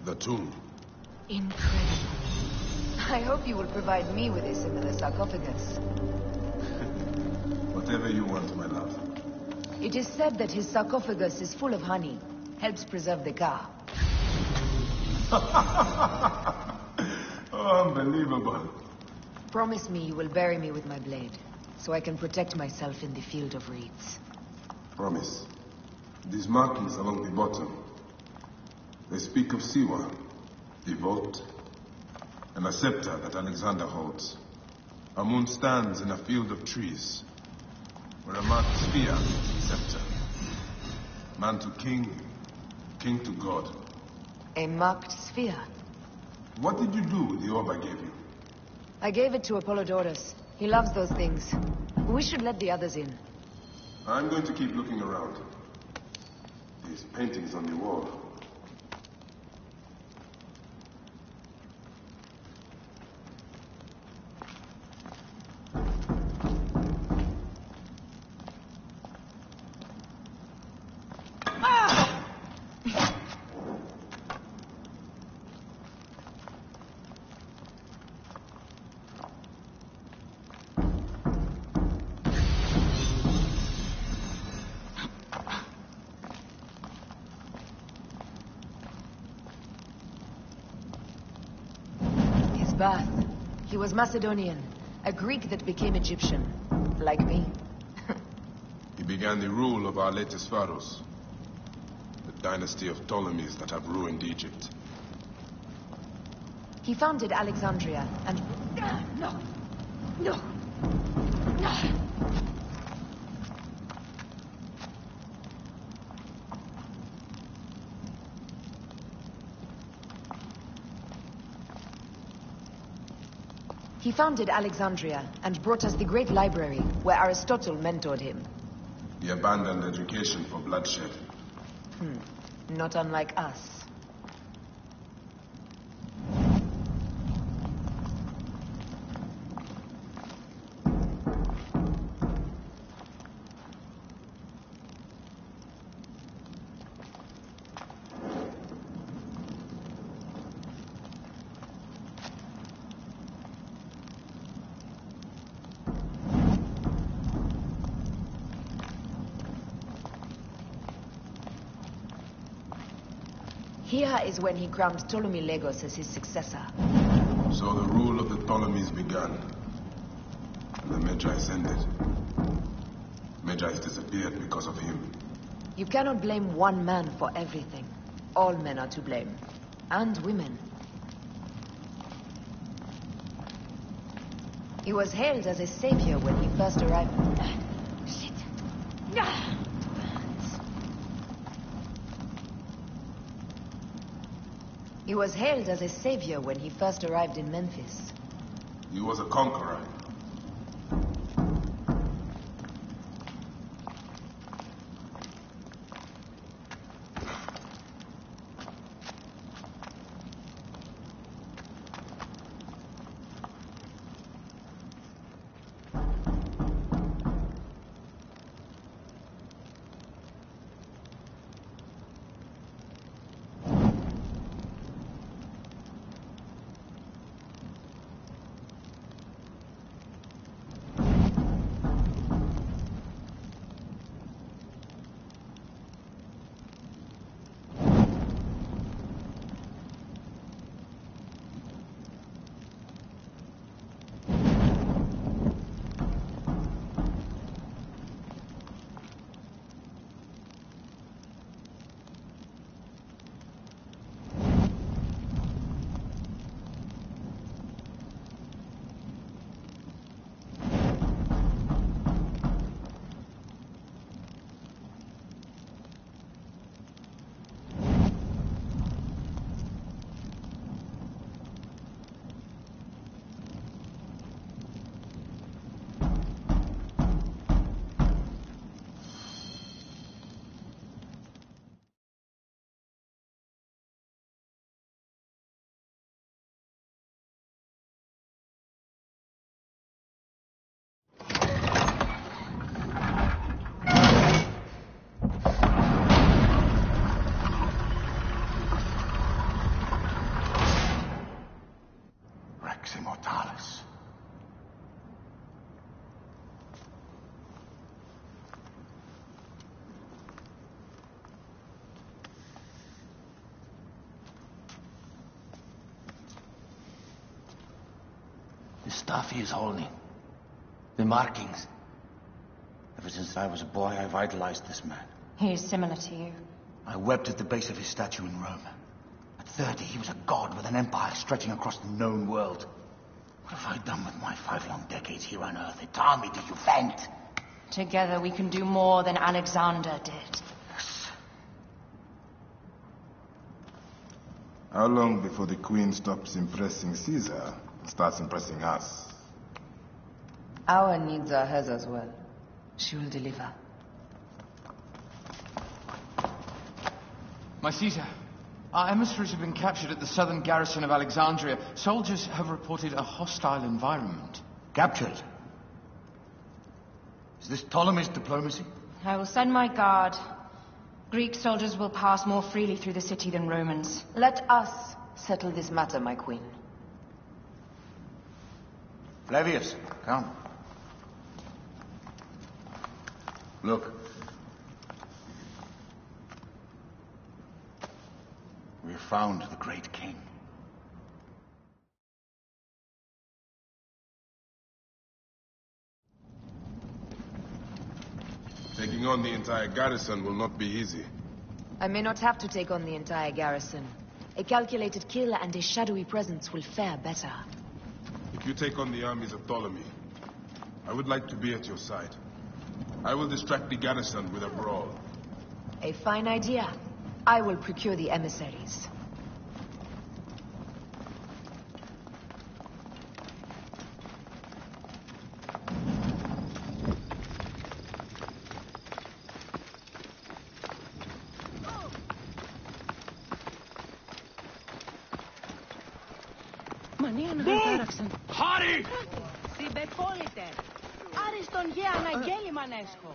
The tomb. Incredible. I hope you will provide me with a similar sarcophagus. Whatever you want, my love. It is said that his sarcophagus is full of honey. Helps preserve the car. Unbelievable. Promise me you will bury me with my blade, so I can protect myself in the field of reeds. Promise. These markings along the bottom, they speak of Siwa, the vault, and a scepter that Alexander holds. A moon stands in a field of trees, where a marked sphere is the scepter. Man to king, king to god. A marked sphere? What did you do with the orb I gave you? I gave it to Apollodorus. He loves those things. We should let the others in. I'm going to keep looking around. These paintings on the wall. Birth. He was Macedonian, a Greek that became Egyptian, like me. He began the rule of our latest pharaohs, the dynasty of Ptolemies that have ruined Egypt. He founded Alexandria and... No! No! No! He founded Alexandria and brought us the great library where Aristotle mentored him. He abandoned education for bloodshed. Not unlike us. Here is when he crowned Ptolemy Legos as his successor. So the rule of the Ptolemies began, and the Magi's ended. Magi's disappeared because of him. You cannot blame one man for everything. All men are to blame. And women. He was hailed as a savior when he first arrived. Shit. He was hailed as a savior when he first arrived in Memphis. He was a conqueror. The stuff he is holding. The markings. Ever since I was a boy, I've idolized this man. He is similar to you. I wept at the base of his statue in Rome. At 30, he was a god with an empire stretching across the known world. What have I done with my 5 long decades here on Earth? Tell do you vent? Together we can do more than Alexander did. Yes. How long before the Queen stops impressing Caesar and starts impressing us? Our needs are hers as well. She will deliver. My Caesar, our emissaries have been captured at the southern garrison of Alexandria. Soldiers have reported a hostile environment. Captured? Is this Ptolemy's diplomacy? I will send my guard. Greek soldiers will pass more freely through the city than Romans. Let us settle this matter, my queen. Flavius, come. Look. We have found the great king. Taking on the entire garrison will not be easy. I may not have to take on the entire garrison. A calculated kill and a shadowy presence will fare better. If you take on the armies of Ptolemy, I would like to be at your side. I will distract the garrison with a brawl. A fine idea. I will procure the emissaries. Harry! Συμπεφόλητε. Άριστον γε αναγγέλιμαν έσχο.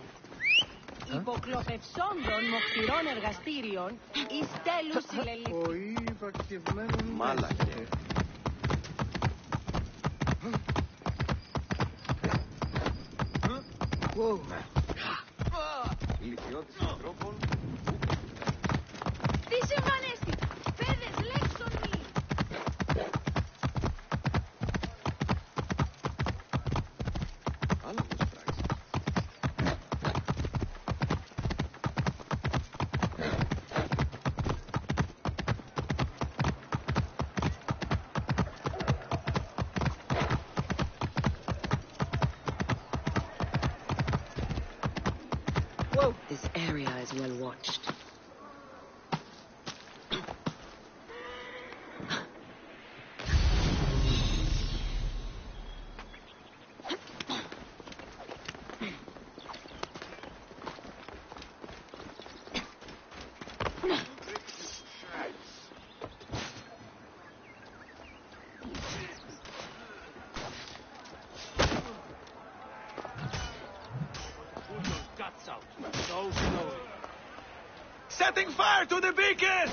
Υποκλοπευσόντων μοχθηρών εργαστήριων εις τέλους συλλελήφθη. Μάλακε. Ηλικιώτης ανθρώπων. Τι συμβανέστη. Πέδες λέξον μη. This area is well watched. Setting fire to the beacon!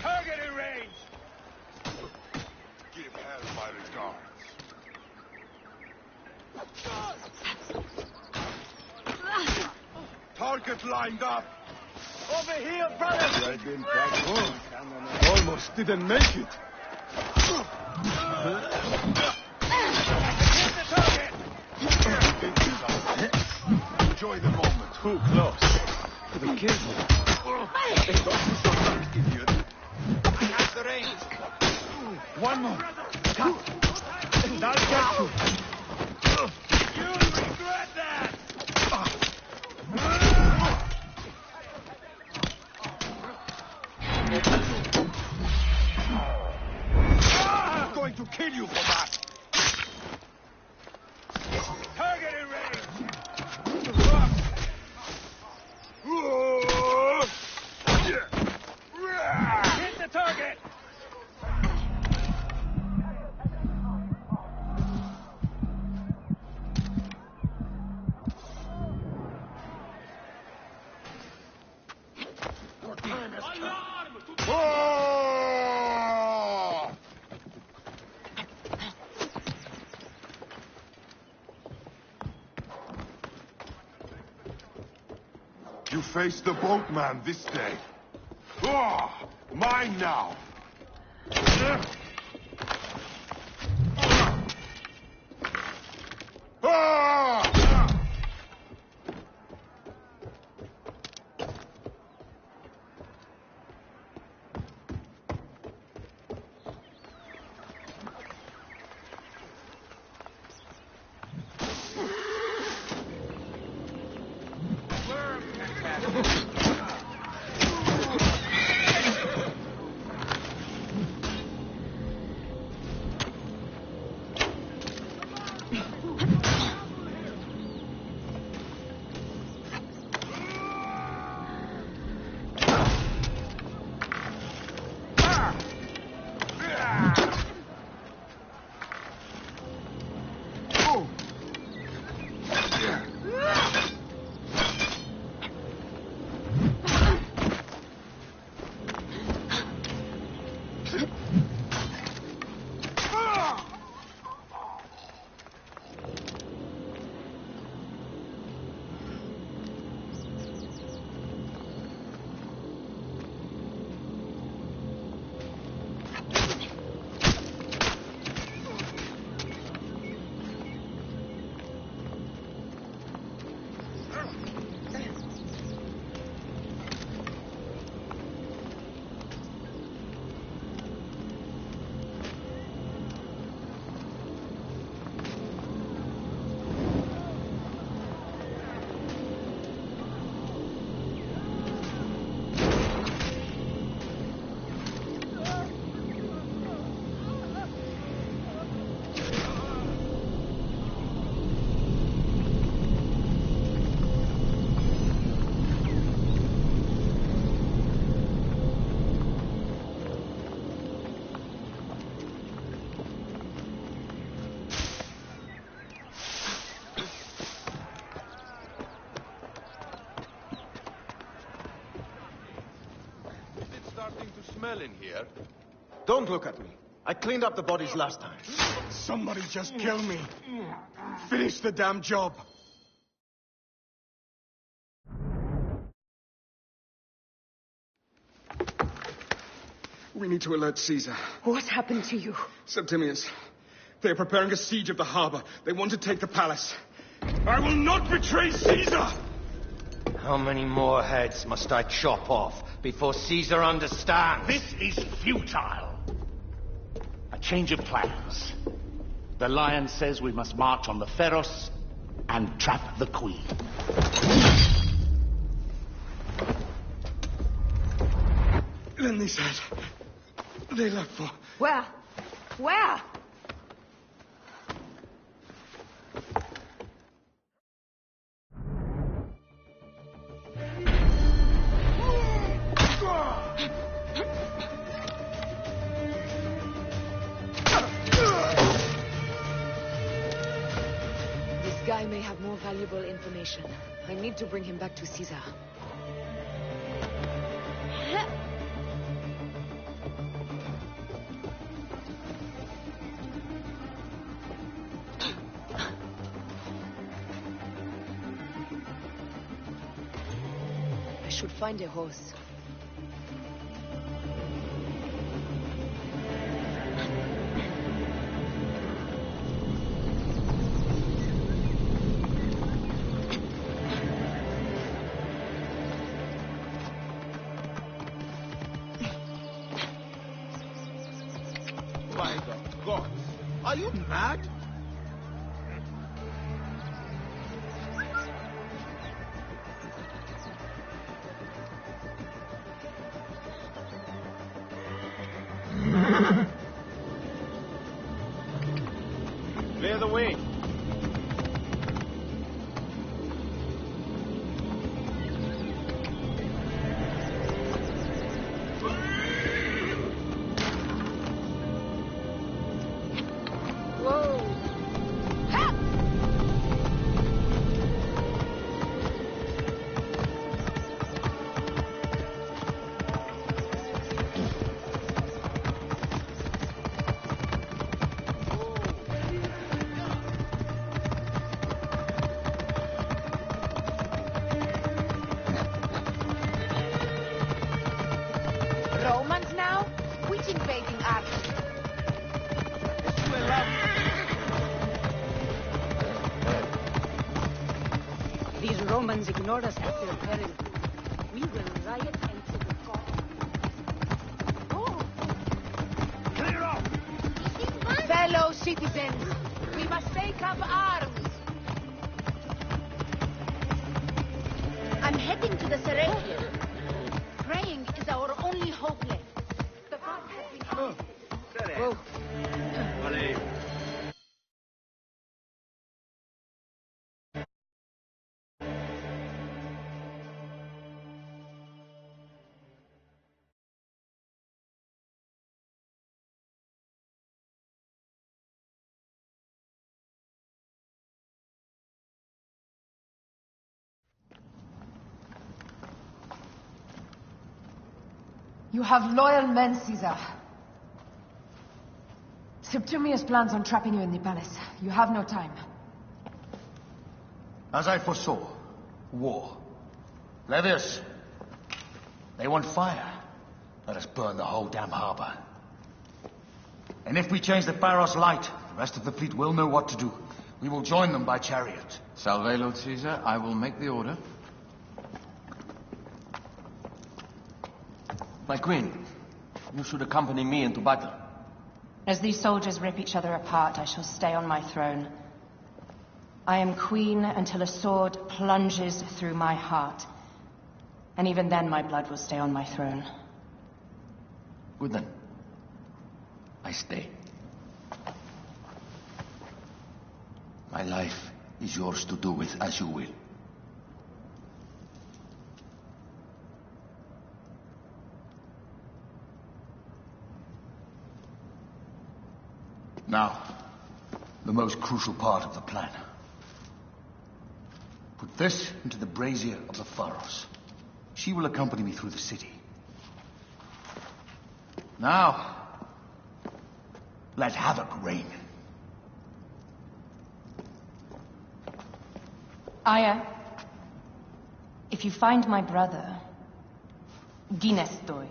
Target in range! Give Hell my regards. Target lined up. Over here, brothers! I've been back home. Almost didn't make it. Enjoy the moment. Too close. Could have killed me. Don't be so lucky, idiot. I have the range. One more. Cut. And I'll get you. You'll regret that! I'm going to kill you for that. Target in range! Hit the target! Your time has come. You face the boatman this day. Mine now. starting to smell in here. Don't look at me. I cleaned up the bodies last time. Somebody just kill me. Finish the damn job. We need to alert Caesar. What happened to you? Septimius. They're preparing a siege of the harbor. They want to take the palace. I will not betray Caesar! How many more heads must I chop off before Caesar understands? This is futile. A change of plans. The lion says we must march on the Pharos and trap the queen. Then they said they left for... Where? Where? This guy may have more valuable information. I need to bring him back to Caesar. I should find a horse. My God. Are you mad? Clear the way. Romans now? Which invading army? These Romans ignore us at their peril. We will riot until the god. Clear off! Fellow citizens, we must take up arms. I'm heading to the Seraphium. Praying is our only hope left. The gods have been... Go. You have loyal men, Caesar. Septimius plans on trapping you in the palace. You have no time. As I foresaw, war. Levius, they want fire. Let us burn the whole damn harbor. And if we change the Pharos light, the rest of the fleet will know what to do. We will join them by chariot. Salve, Lord Caesar. I will make the order. My queen, you should accompany me into battle. As these soldiers rip each other apart, I shall stay on my throne. I am queen until a sword plunges through my heart. And even then my blood will stay on my throne. Good then. I stay. My life is yours to do with as you will. Now, the most crucial part of the plan. Put this into the brazier of the Pharos. She will accompany me through the city. Now, let havoc reign. Aya, if you find my brother, Ginestoy.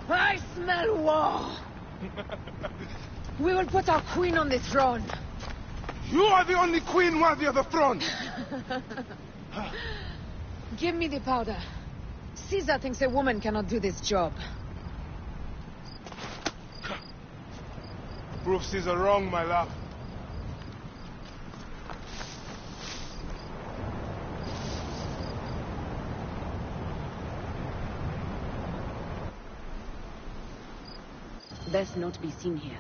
I smell war. We will put our queen on the throne. You are the only queen worthy of the throne! Give me the powder. Caesar thinks a woman cannot do this job. Prove Caesar wrong, my love. Best not be seen here.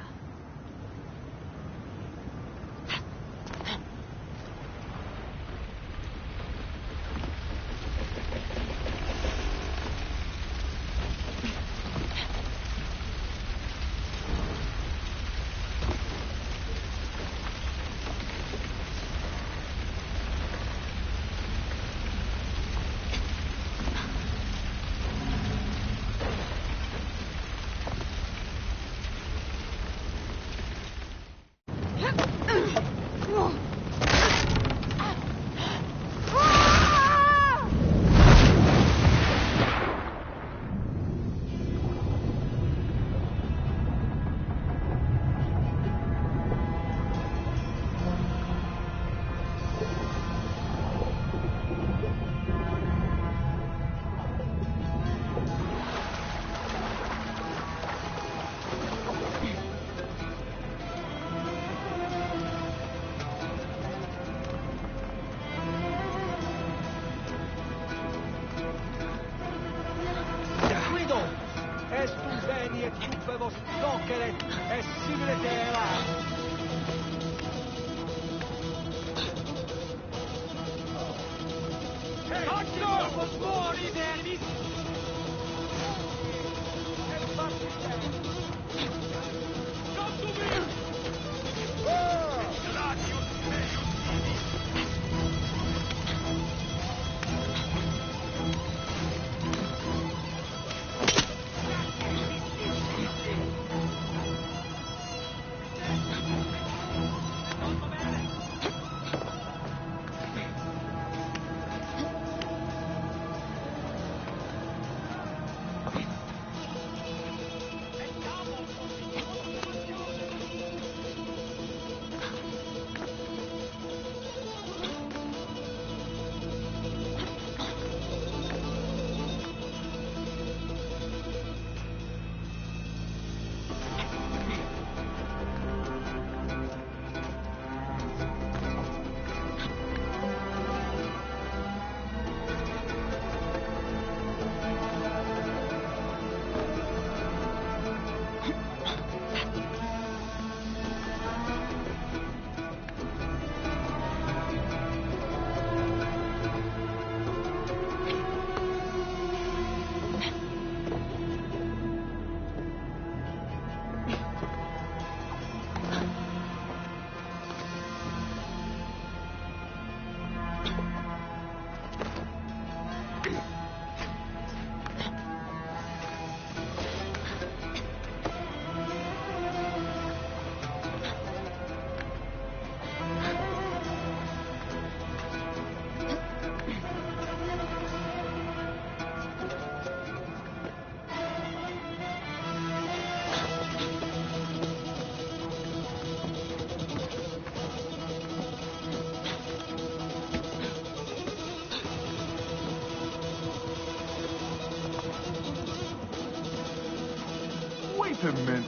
Wait a minute.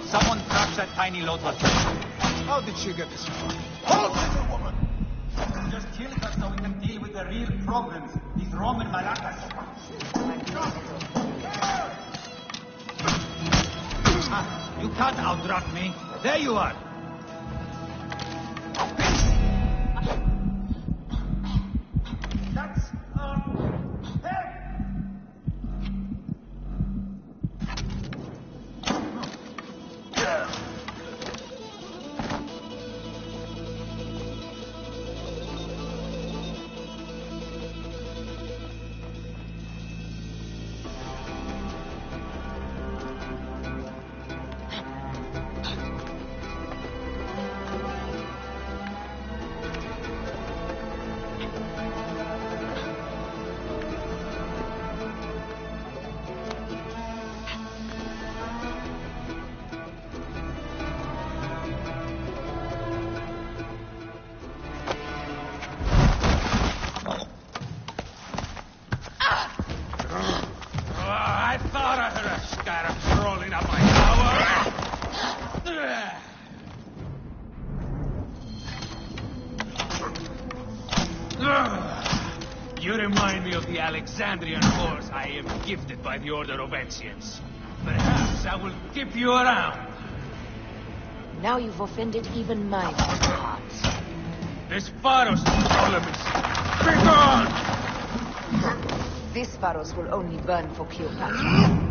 Someone traps that tiny lotus. How did she get this far? Hold, little woman! Just kill her so we can deal with the real problems. These Roman malacas. You can't outrun me. There you are. That's all You remind me of the Alexandrian horse I am gifted by the Order of Ancients. Perhaps I will keep you around. Now you've offended even my hearts. This Pharos, Ptolemies! Be gone! This Pharos will only burn for Cleopatra.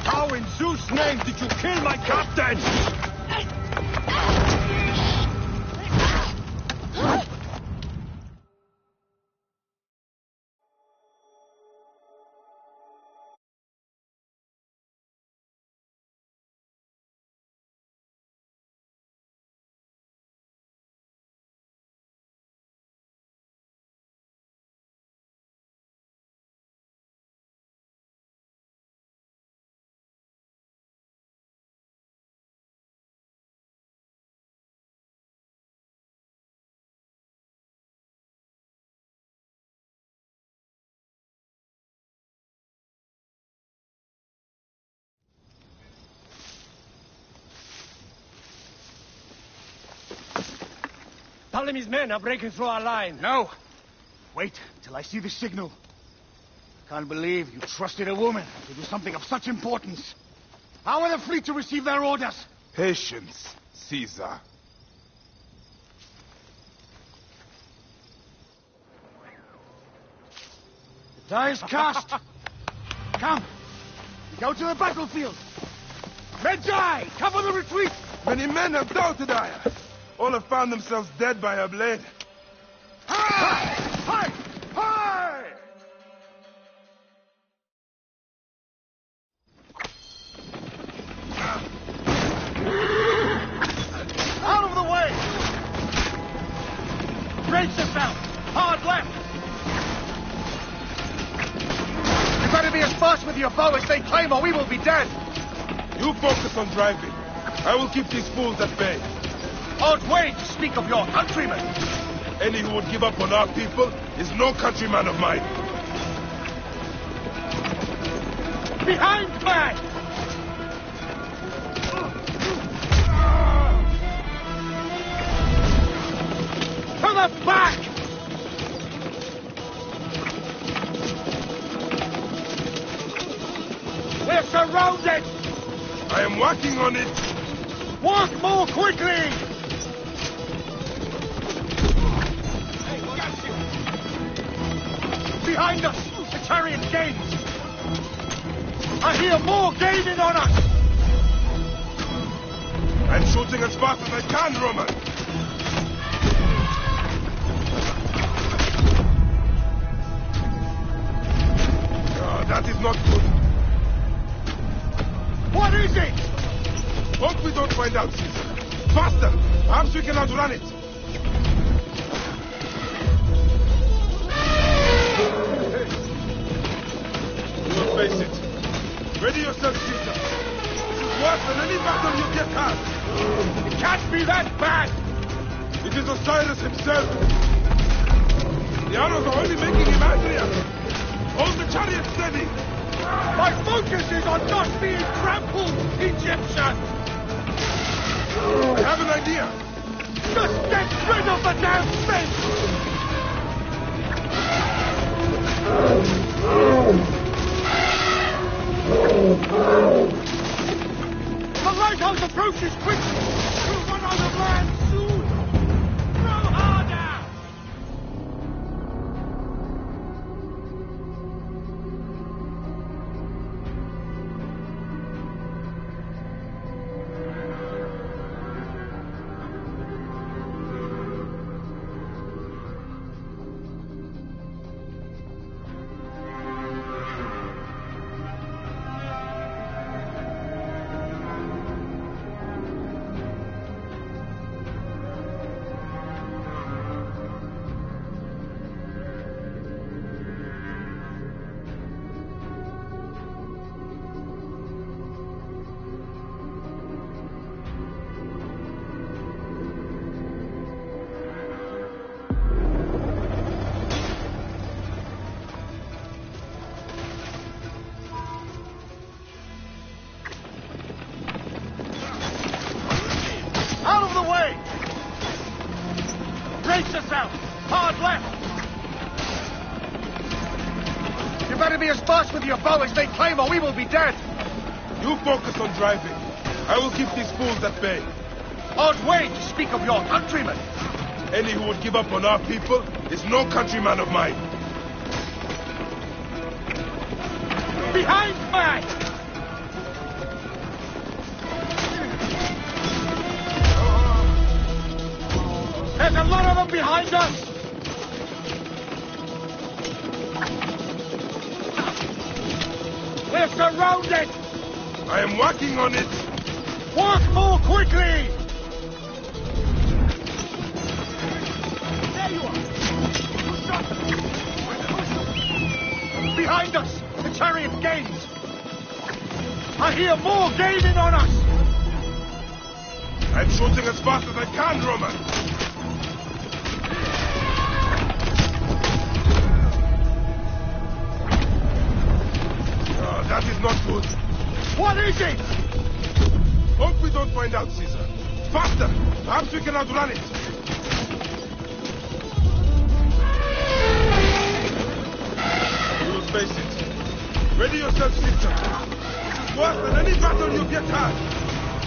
How in Zeus' name did you kill my captain? Ptolemy's men are breaking through our line. No! Wait till I see the signal. Can't believe you trusted a woman to do something of such importance. How are the fleet to receive their orders? Patience, Caesar. The die is cast. Come, we go to the battlefield. Magi, cover the retreat. Many men have doubted Aya. All have found themselves dead by her blade. Hi! Hi! Hi! Out of the way! Brace yourself! Hard left! You better be as fast with your bow as they claim, or we will be dead! You focus on driving. I will keep these fools at bay. Art way to speak of your countrymen. Any who would give up on our people is no countryman of mine. Behind man! To the back! We're surrounded! I am working on it! Work more quickly! Behind us! The chariot gains! I hear more gaining on us! I'm shooting as fast as I can, Roman! That is not good. What is it? Hope we don't find out, Caesar. Faster! Perhaps we can outrun it. You'll face it. Ready yourself, Caesar. This is worse than any battle you've yet had. It can't be that bad! It is Osiris himself. The arrows are only making him angrier. Hold the chariot steady! My focus is on not being trampled, Egyptian! I have an idea! Just get rid of the damn thing! The lighthouse approaches quickly! We'll run out of land soon! Throw harder! Brace yourself! Hard left! You better be as fast with your bow as they claim or we will be dead! You focus on driving. I will keep these fools at bay. Odd way to speak of your countrymen! Any who would give up on our people is no countryman of mine. Behind man! There's a lot of them behind us! We're surrounded! I am working on it! Work more quickly! There you are! Who shot them? Behind us! The chariot gains! I hear more gaining on us! I'm shooting as fast as I can, Roman! That is not good. What is it? Hope we don't find out, Caesar. Faster! Perhaps we can outrun it. You will face it. Ready yourself, Caesar. This is worse than any battle you've yet had.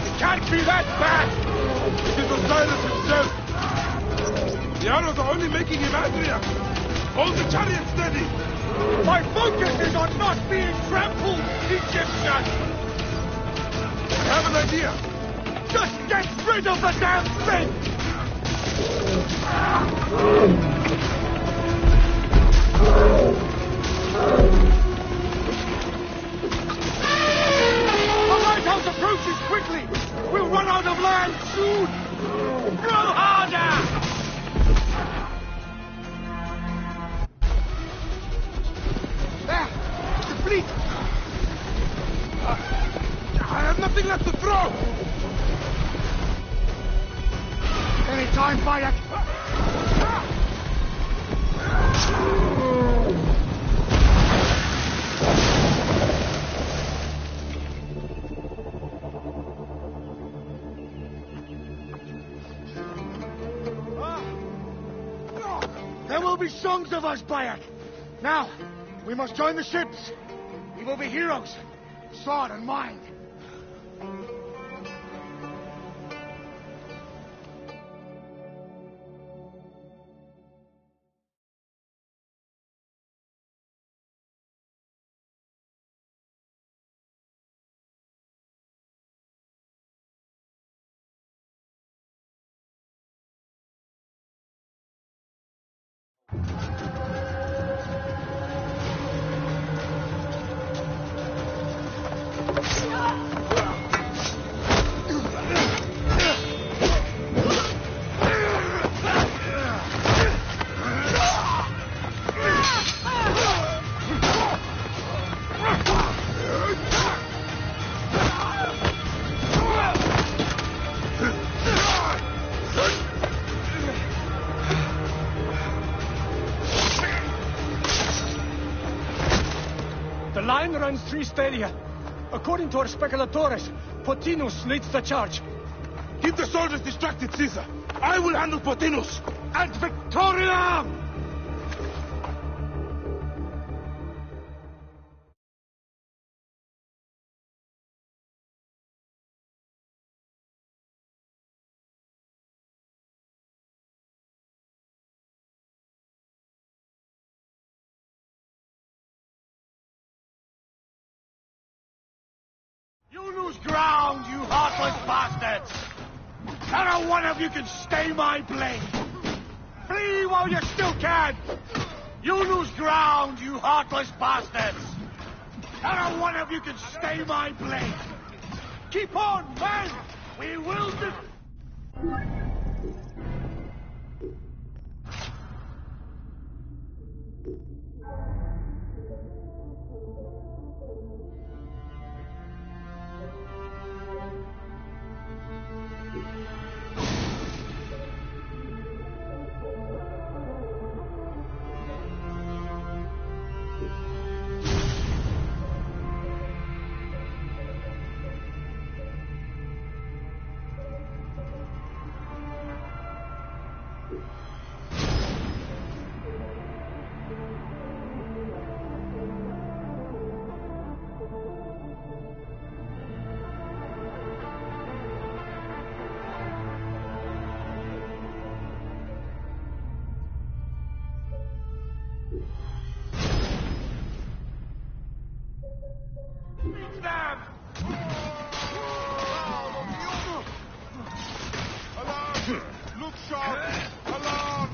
It can't be that bad! It is Osiris himself. The arrows are only making him angrier. Hold the chariot steady. My focus is on not being trampled, Egyptian! I have an idea! Just get rid of the damn thing! The lighthouse approaches quickly! We'll run out of land soon! Row harder! Fleet! I have nothing left to throw! time, Bayek! There will be songs of us, Bayek! Now, we must join the ships. We will be heroes, sword and mind. The line runs 3 stadia. According to our speculatores, Potinus leads the charge. Keep the soldiers distracted, Caesar. I will handle Potinus. And Victoria! You lose ground, you heartless bastards! Not a one of you can stay my blade! Flee while you still can! You lose ground, you heartless bastards! Not a one of you can stay my blade! Keep on, men! We will beat them! Alarm! Look sharp! Alarm!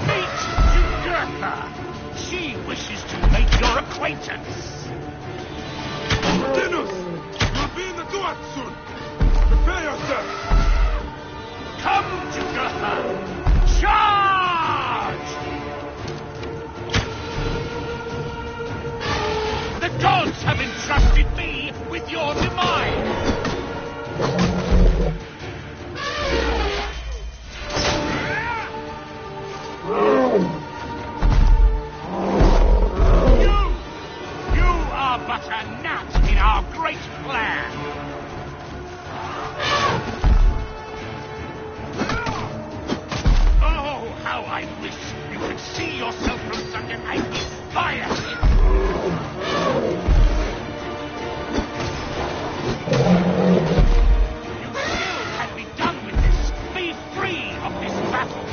Meet Jugurtha! She wishes to make your acquaintance! Potinus! You'll be in the Duat soon! Prepare yourself! Come, Jugurtha! Charge! The gods have entrusted me with your demise! You are but a gnat in our great plan! Oh, how I wish you could see yourself from such an angle! Fire! You still can be done with this! Be free of this battle!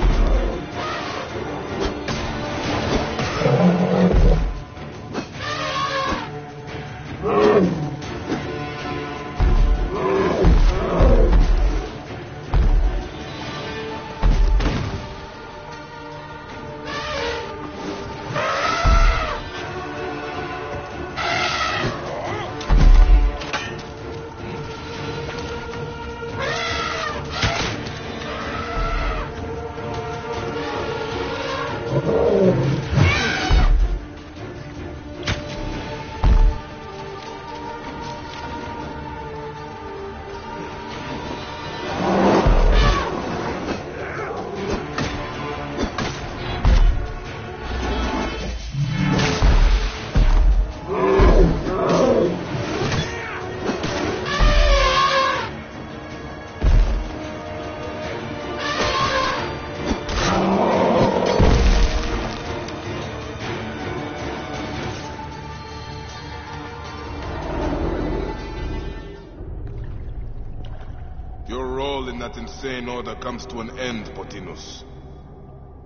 that insane order comes to an end, Potinus.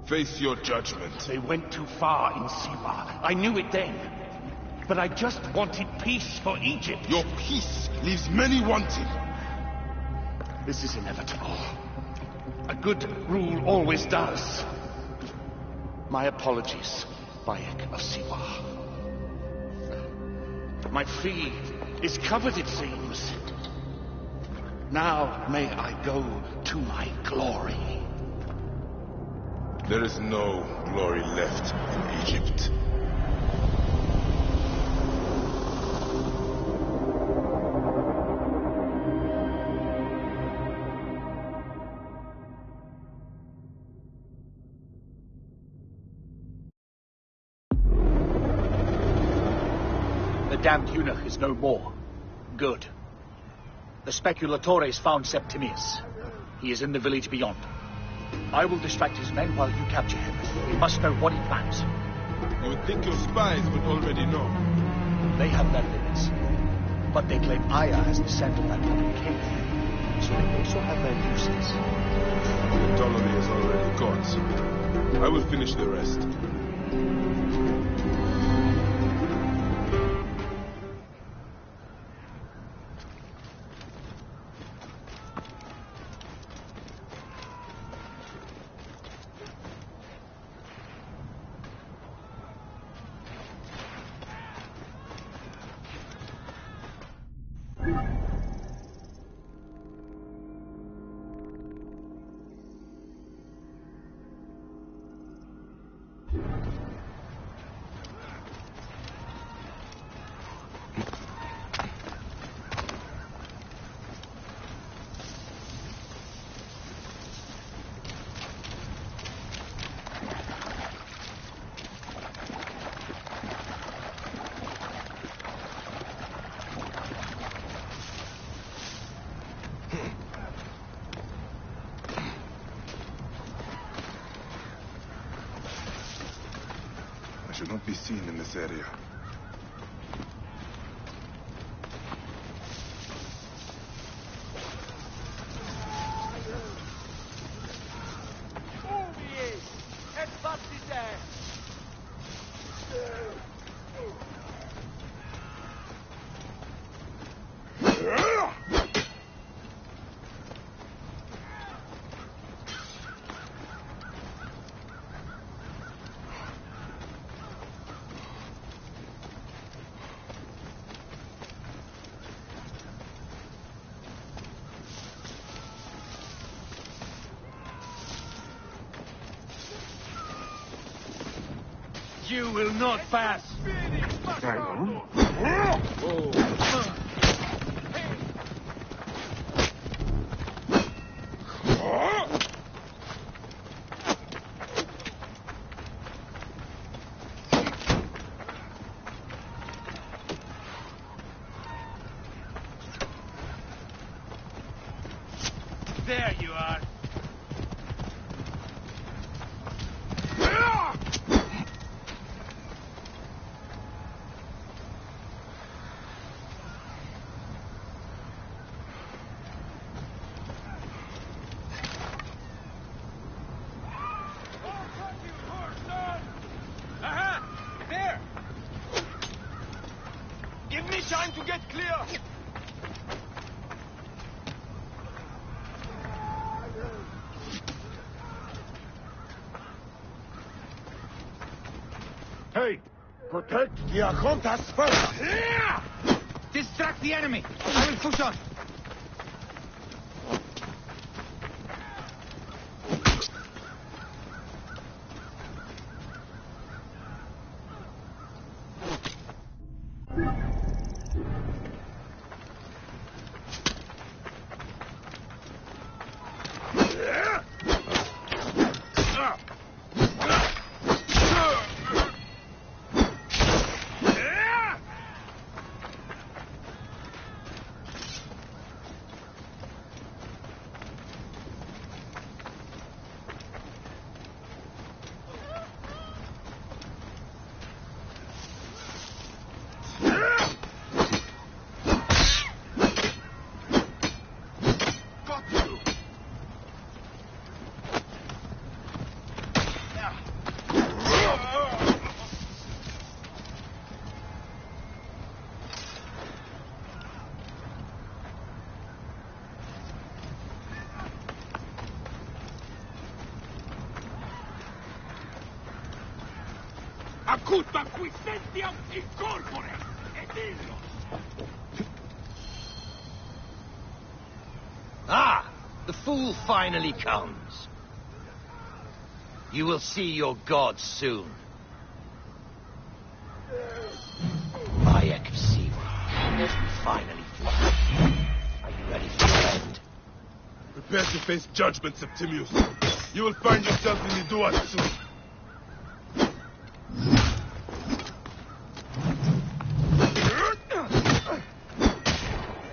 Face your judgment. They went too far in Siwa. I knew it then. But I just wanted peace for Egypt. Your peace leaves many wanting. This is inevitable. A good rule always does. My apologies, Bayek of Siwa. My fee is covered, it seems. Now may I go to my glory. There is no glory left in Egypt. The damned eunuch is no more. Good. The speculatores found Septimius. He is in the village beyond. I will distract his men while you capture him. We must know what he plans. You would think your spies would already know. They have their limits. But they claim Aya has the scent of that public cave. So they also have their uses. Ptolemy is already caught. I will finish the rest. I should not be seen in this area. You will not pass. There you are. Give me time to get clear! Hey! Protect the Archontas first! Distract the enemy! I will push on! Acut quiescentiam incorpore, et illos! Ah! The fool finally comes. You will see your gods soon. Bayek of Siwa, we finally fly. Are you ready for the end? Prepare to face judgment, Septimius. You will find yourself in the Duat soon.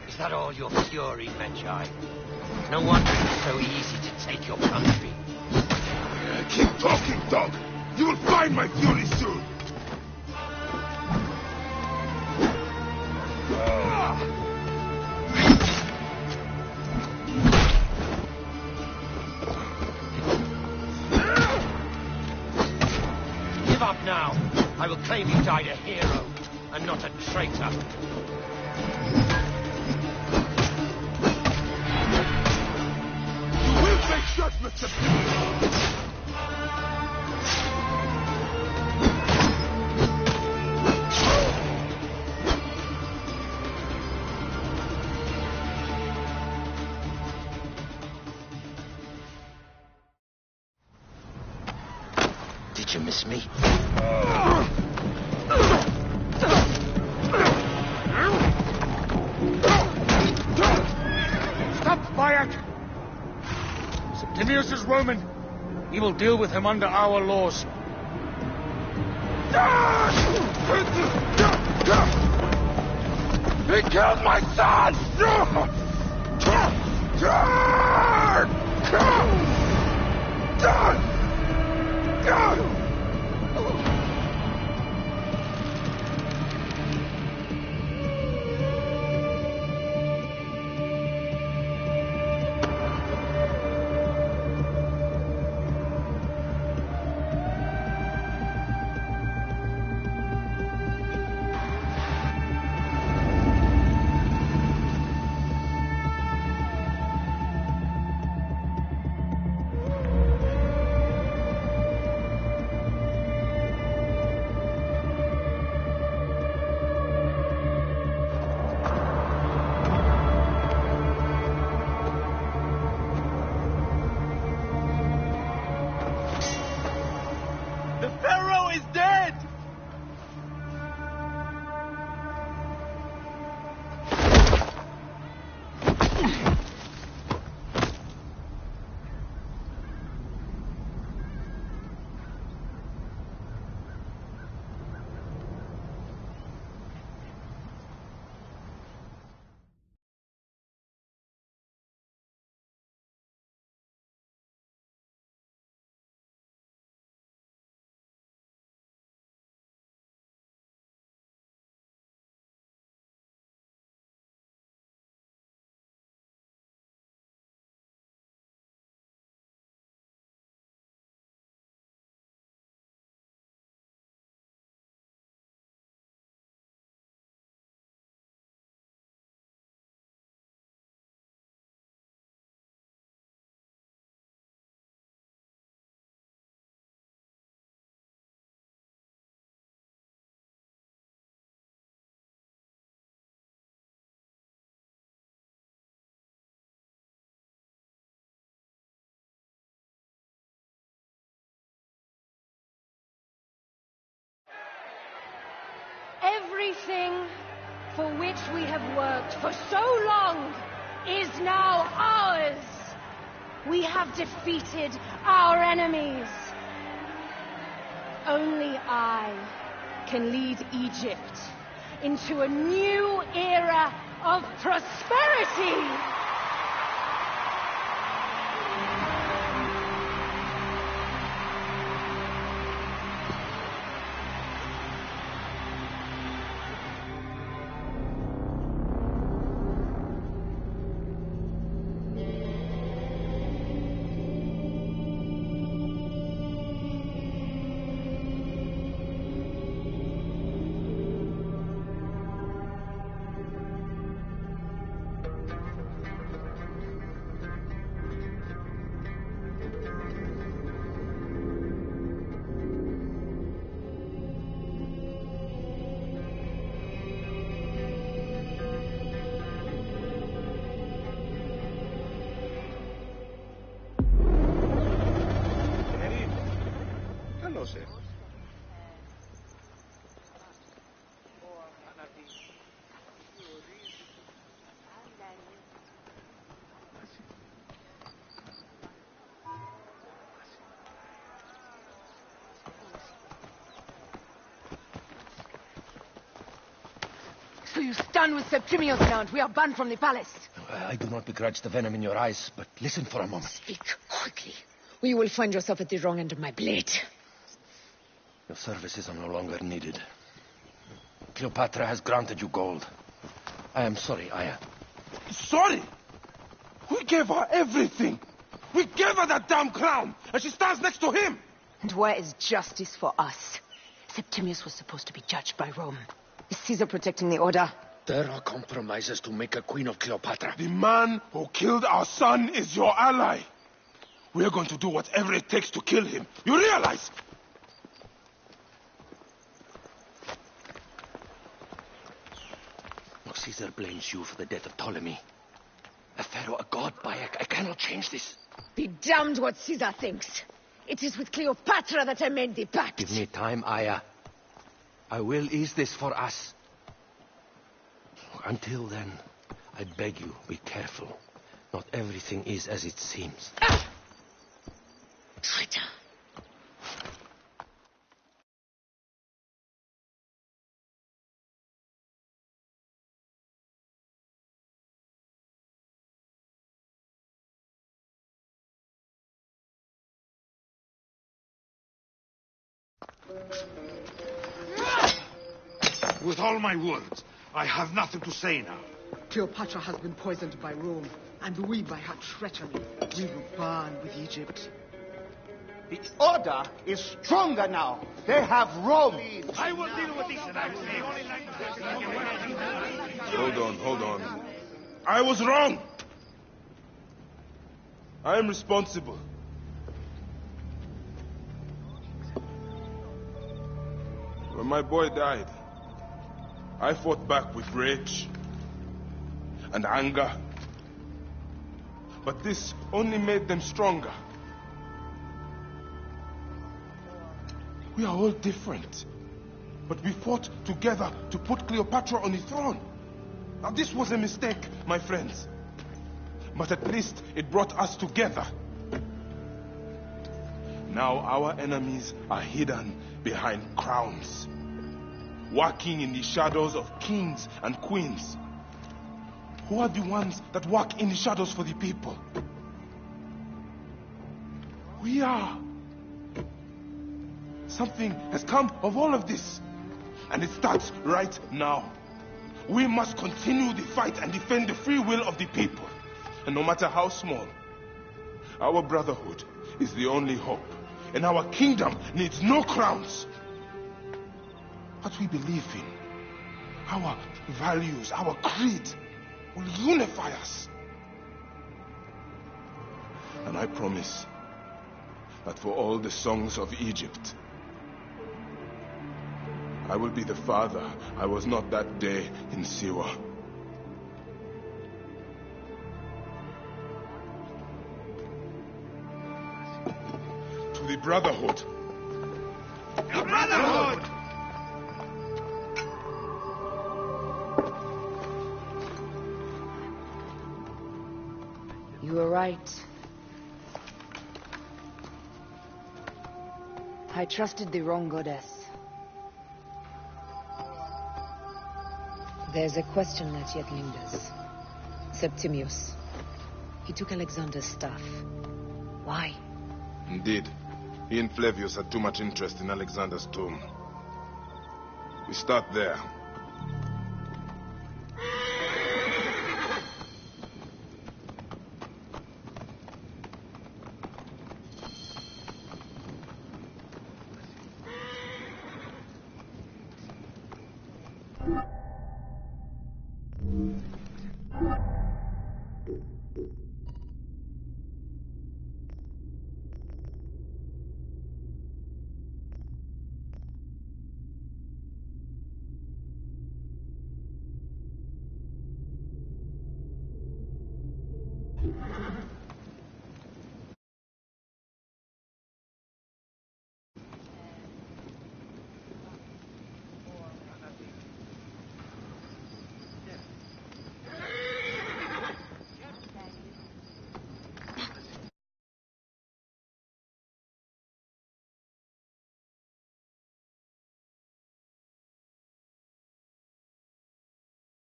Is that all your fury, Medjay? No wonder it's so easy to take your country. Keep talking, dog. You will find my fury soon. Give up now. I will claim you died a hero, and not a traitor. You will face judgment, Septimius. Did you miss me? Stop, Bayek! Septimius is Roman. We will deal with him under our laws. He killed my son! The Pharaoh is dead! Everything for which we have worked for so long is now ours. We have defeated our enemies. Only I can lead Egypt into a new era of prosperity. So you stand with Septimius now, and we are banned from the palace. I do not begrudge the venom in your eyes, but listen for a moment. Speak quickly, or you will find yourself at the wrong end of my blade. Your services are no longer needed. Cleopatra has granted you gold. I am sorry, Aya. Sorry? We gave her everything. We gave her that damn crown, and she stands next to him. And where is justice for us? Septimius was supposed to be judged by Rome. Is Caesar protecting the order? There are compromises to make a queen of Cleopatra. The man who killed our son is your ally. We are going to do whatever it takes to kill him. You realize? No, Caesar blames you for the death of Ptolemy. A pharaoh, a god, Bayek. I cannot change this. Be damned what Caesar thinks. It is with Cleopatra that I made the pact. Give me time, Aya. I will ease this for us. Until then, I beg you, be careful. Not everything is as it seems. Traitor. With all my words, I have nothing to say now. Cleopatra has been poisoned by Rome, and we by her treachery. We will burn with Egypt. The order is stronger now. They have Rome. I will deal with this and I will Hold on. I was wrong. I am responsible. When my boy died, I fought back with rage and anger. But this only made them stronger. We are all different. But we fought together to put Cleopatra on the throne. Now this was a mistake, my friends. But at least it brought us together. Now our enemies are hidden behind crowns, working in the shadows of kings and queens. Who are the ones that work in the shadows for the people? We are. Something has come of all of this, and it starts right now. We must continue the fight and defend the free will of the people. And no matter how small, our brotherhood is the only hope. And our kingdom needs no crowns. What we believe in, our values, our creed, will unify us. And I promise that for all the songs of Egypt, I will be the father I was not that day in Siwa. To the Brotherhood. The Brotherhood! You were right. I trusted the wrong goddess. There's a question that yet lingers. Septimius. He took Alexander's staff. Why? Indeed. He and Flavius had too much interest in Alexander's tomb. We start there.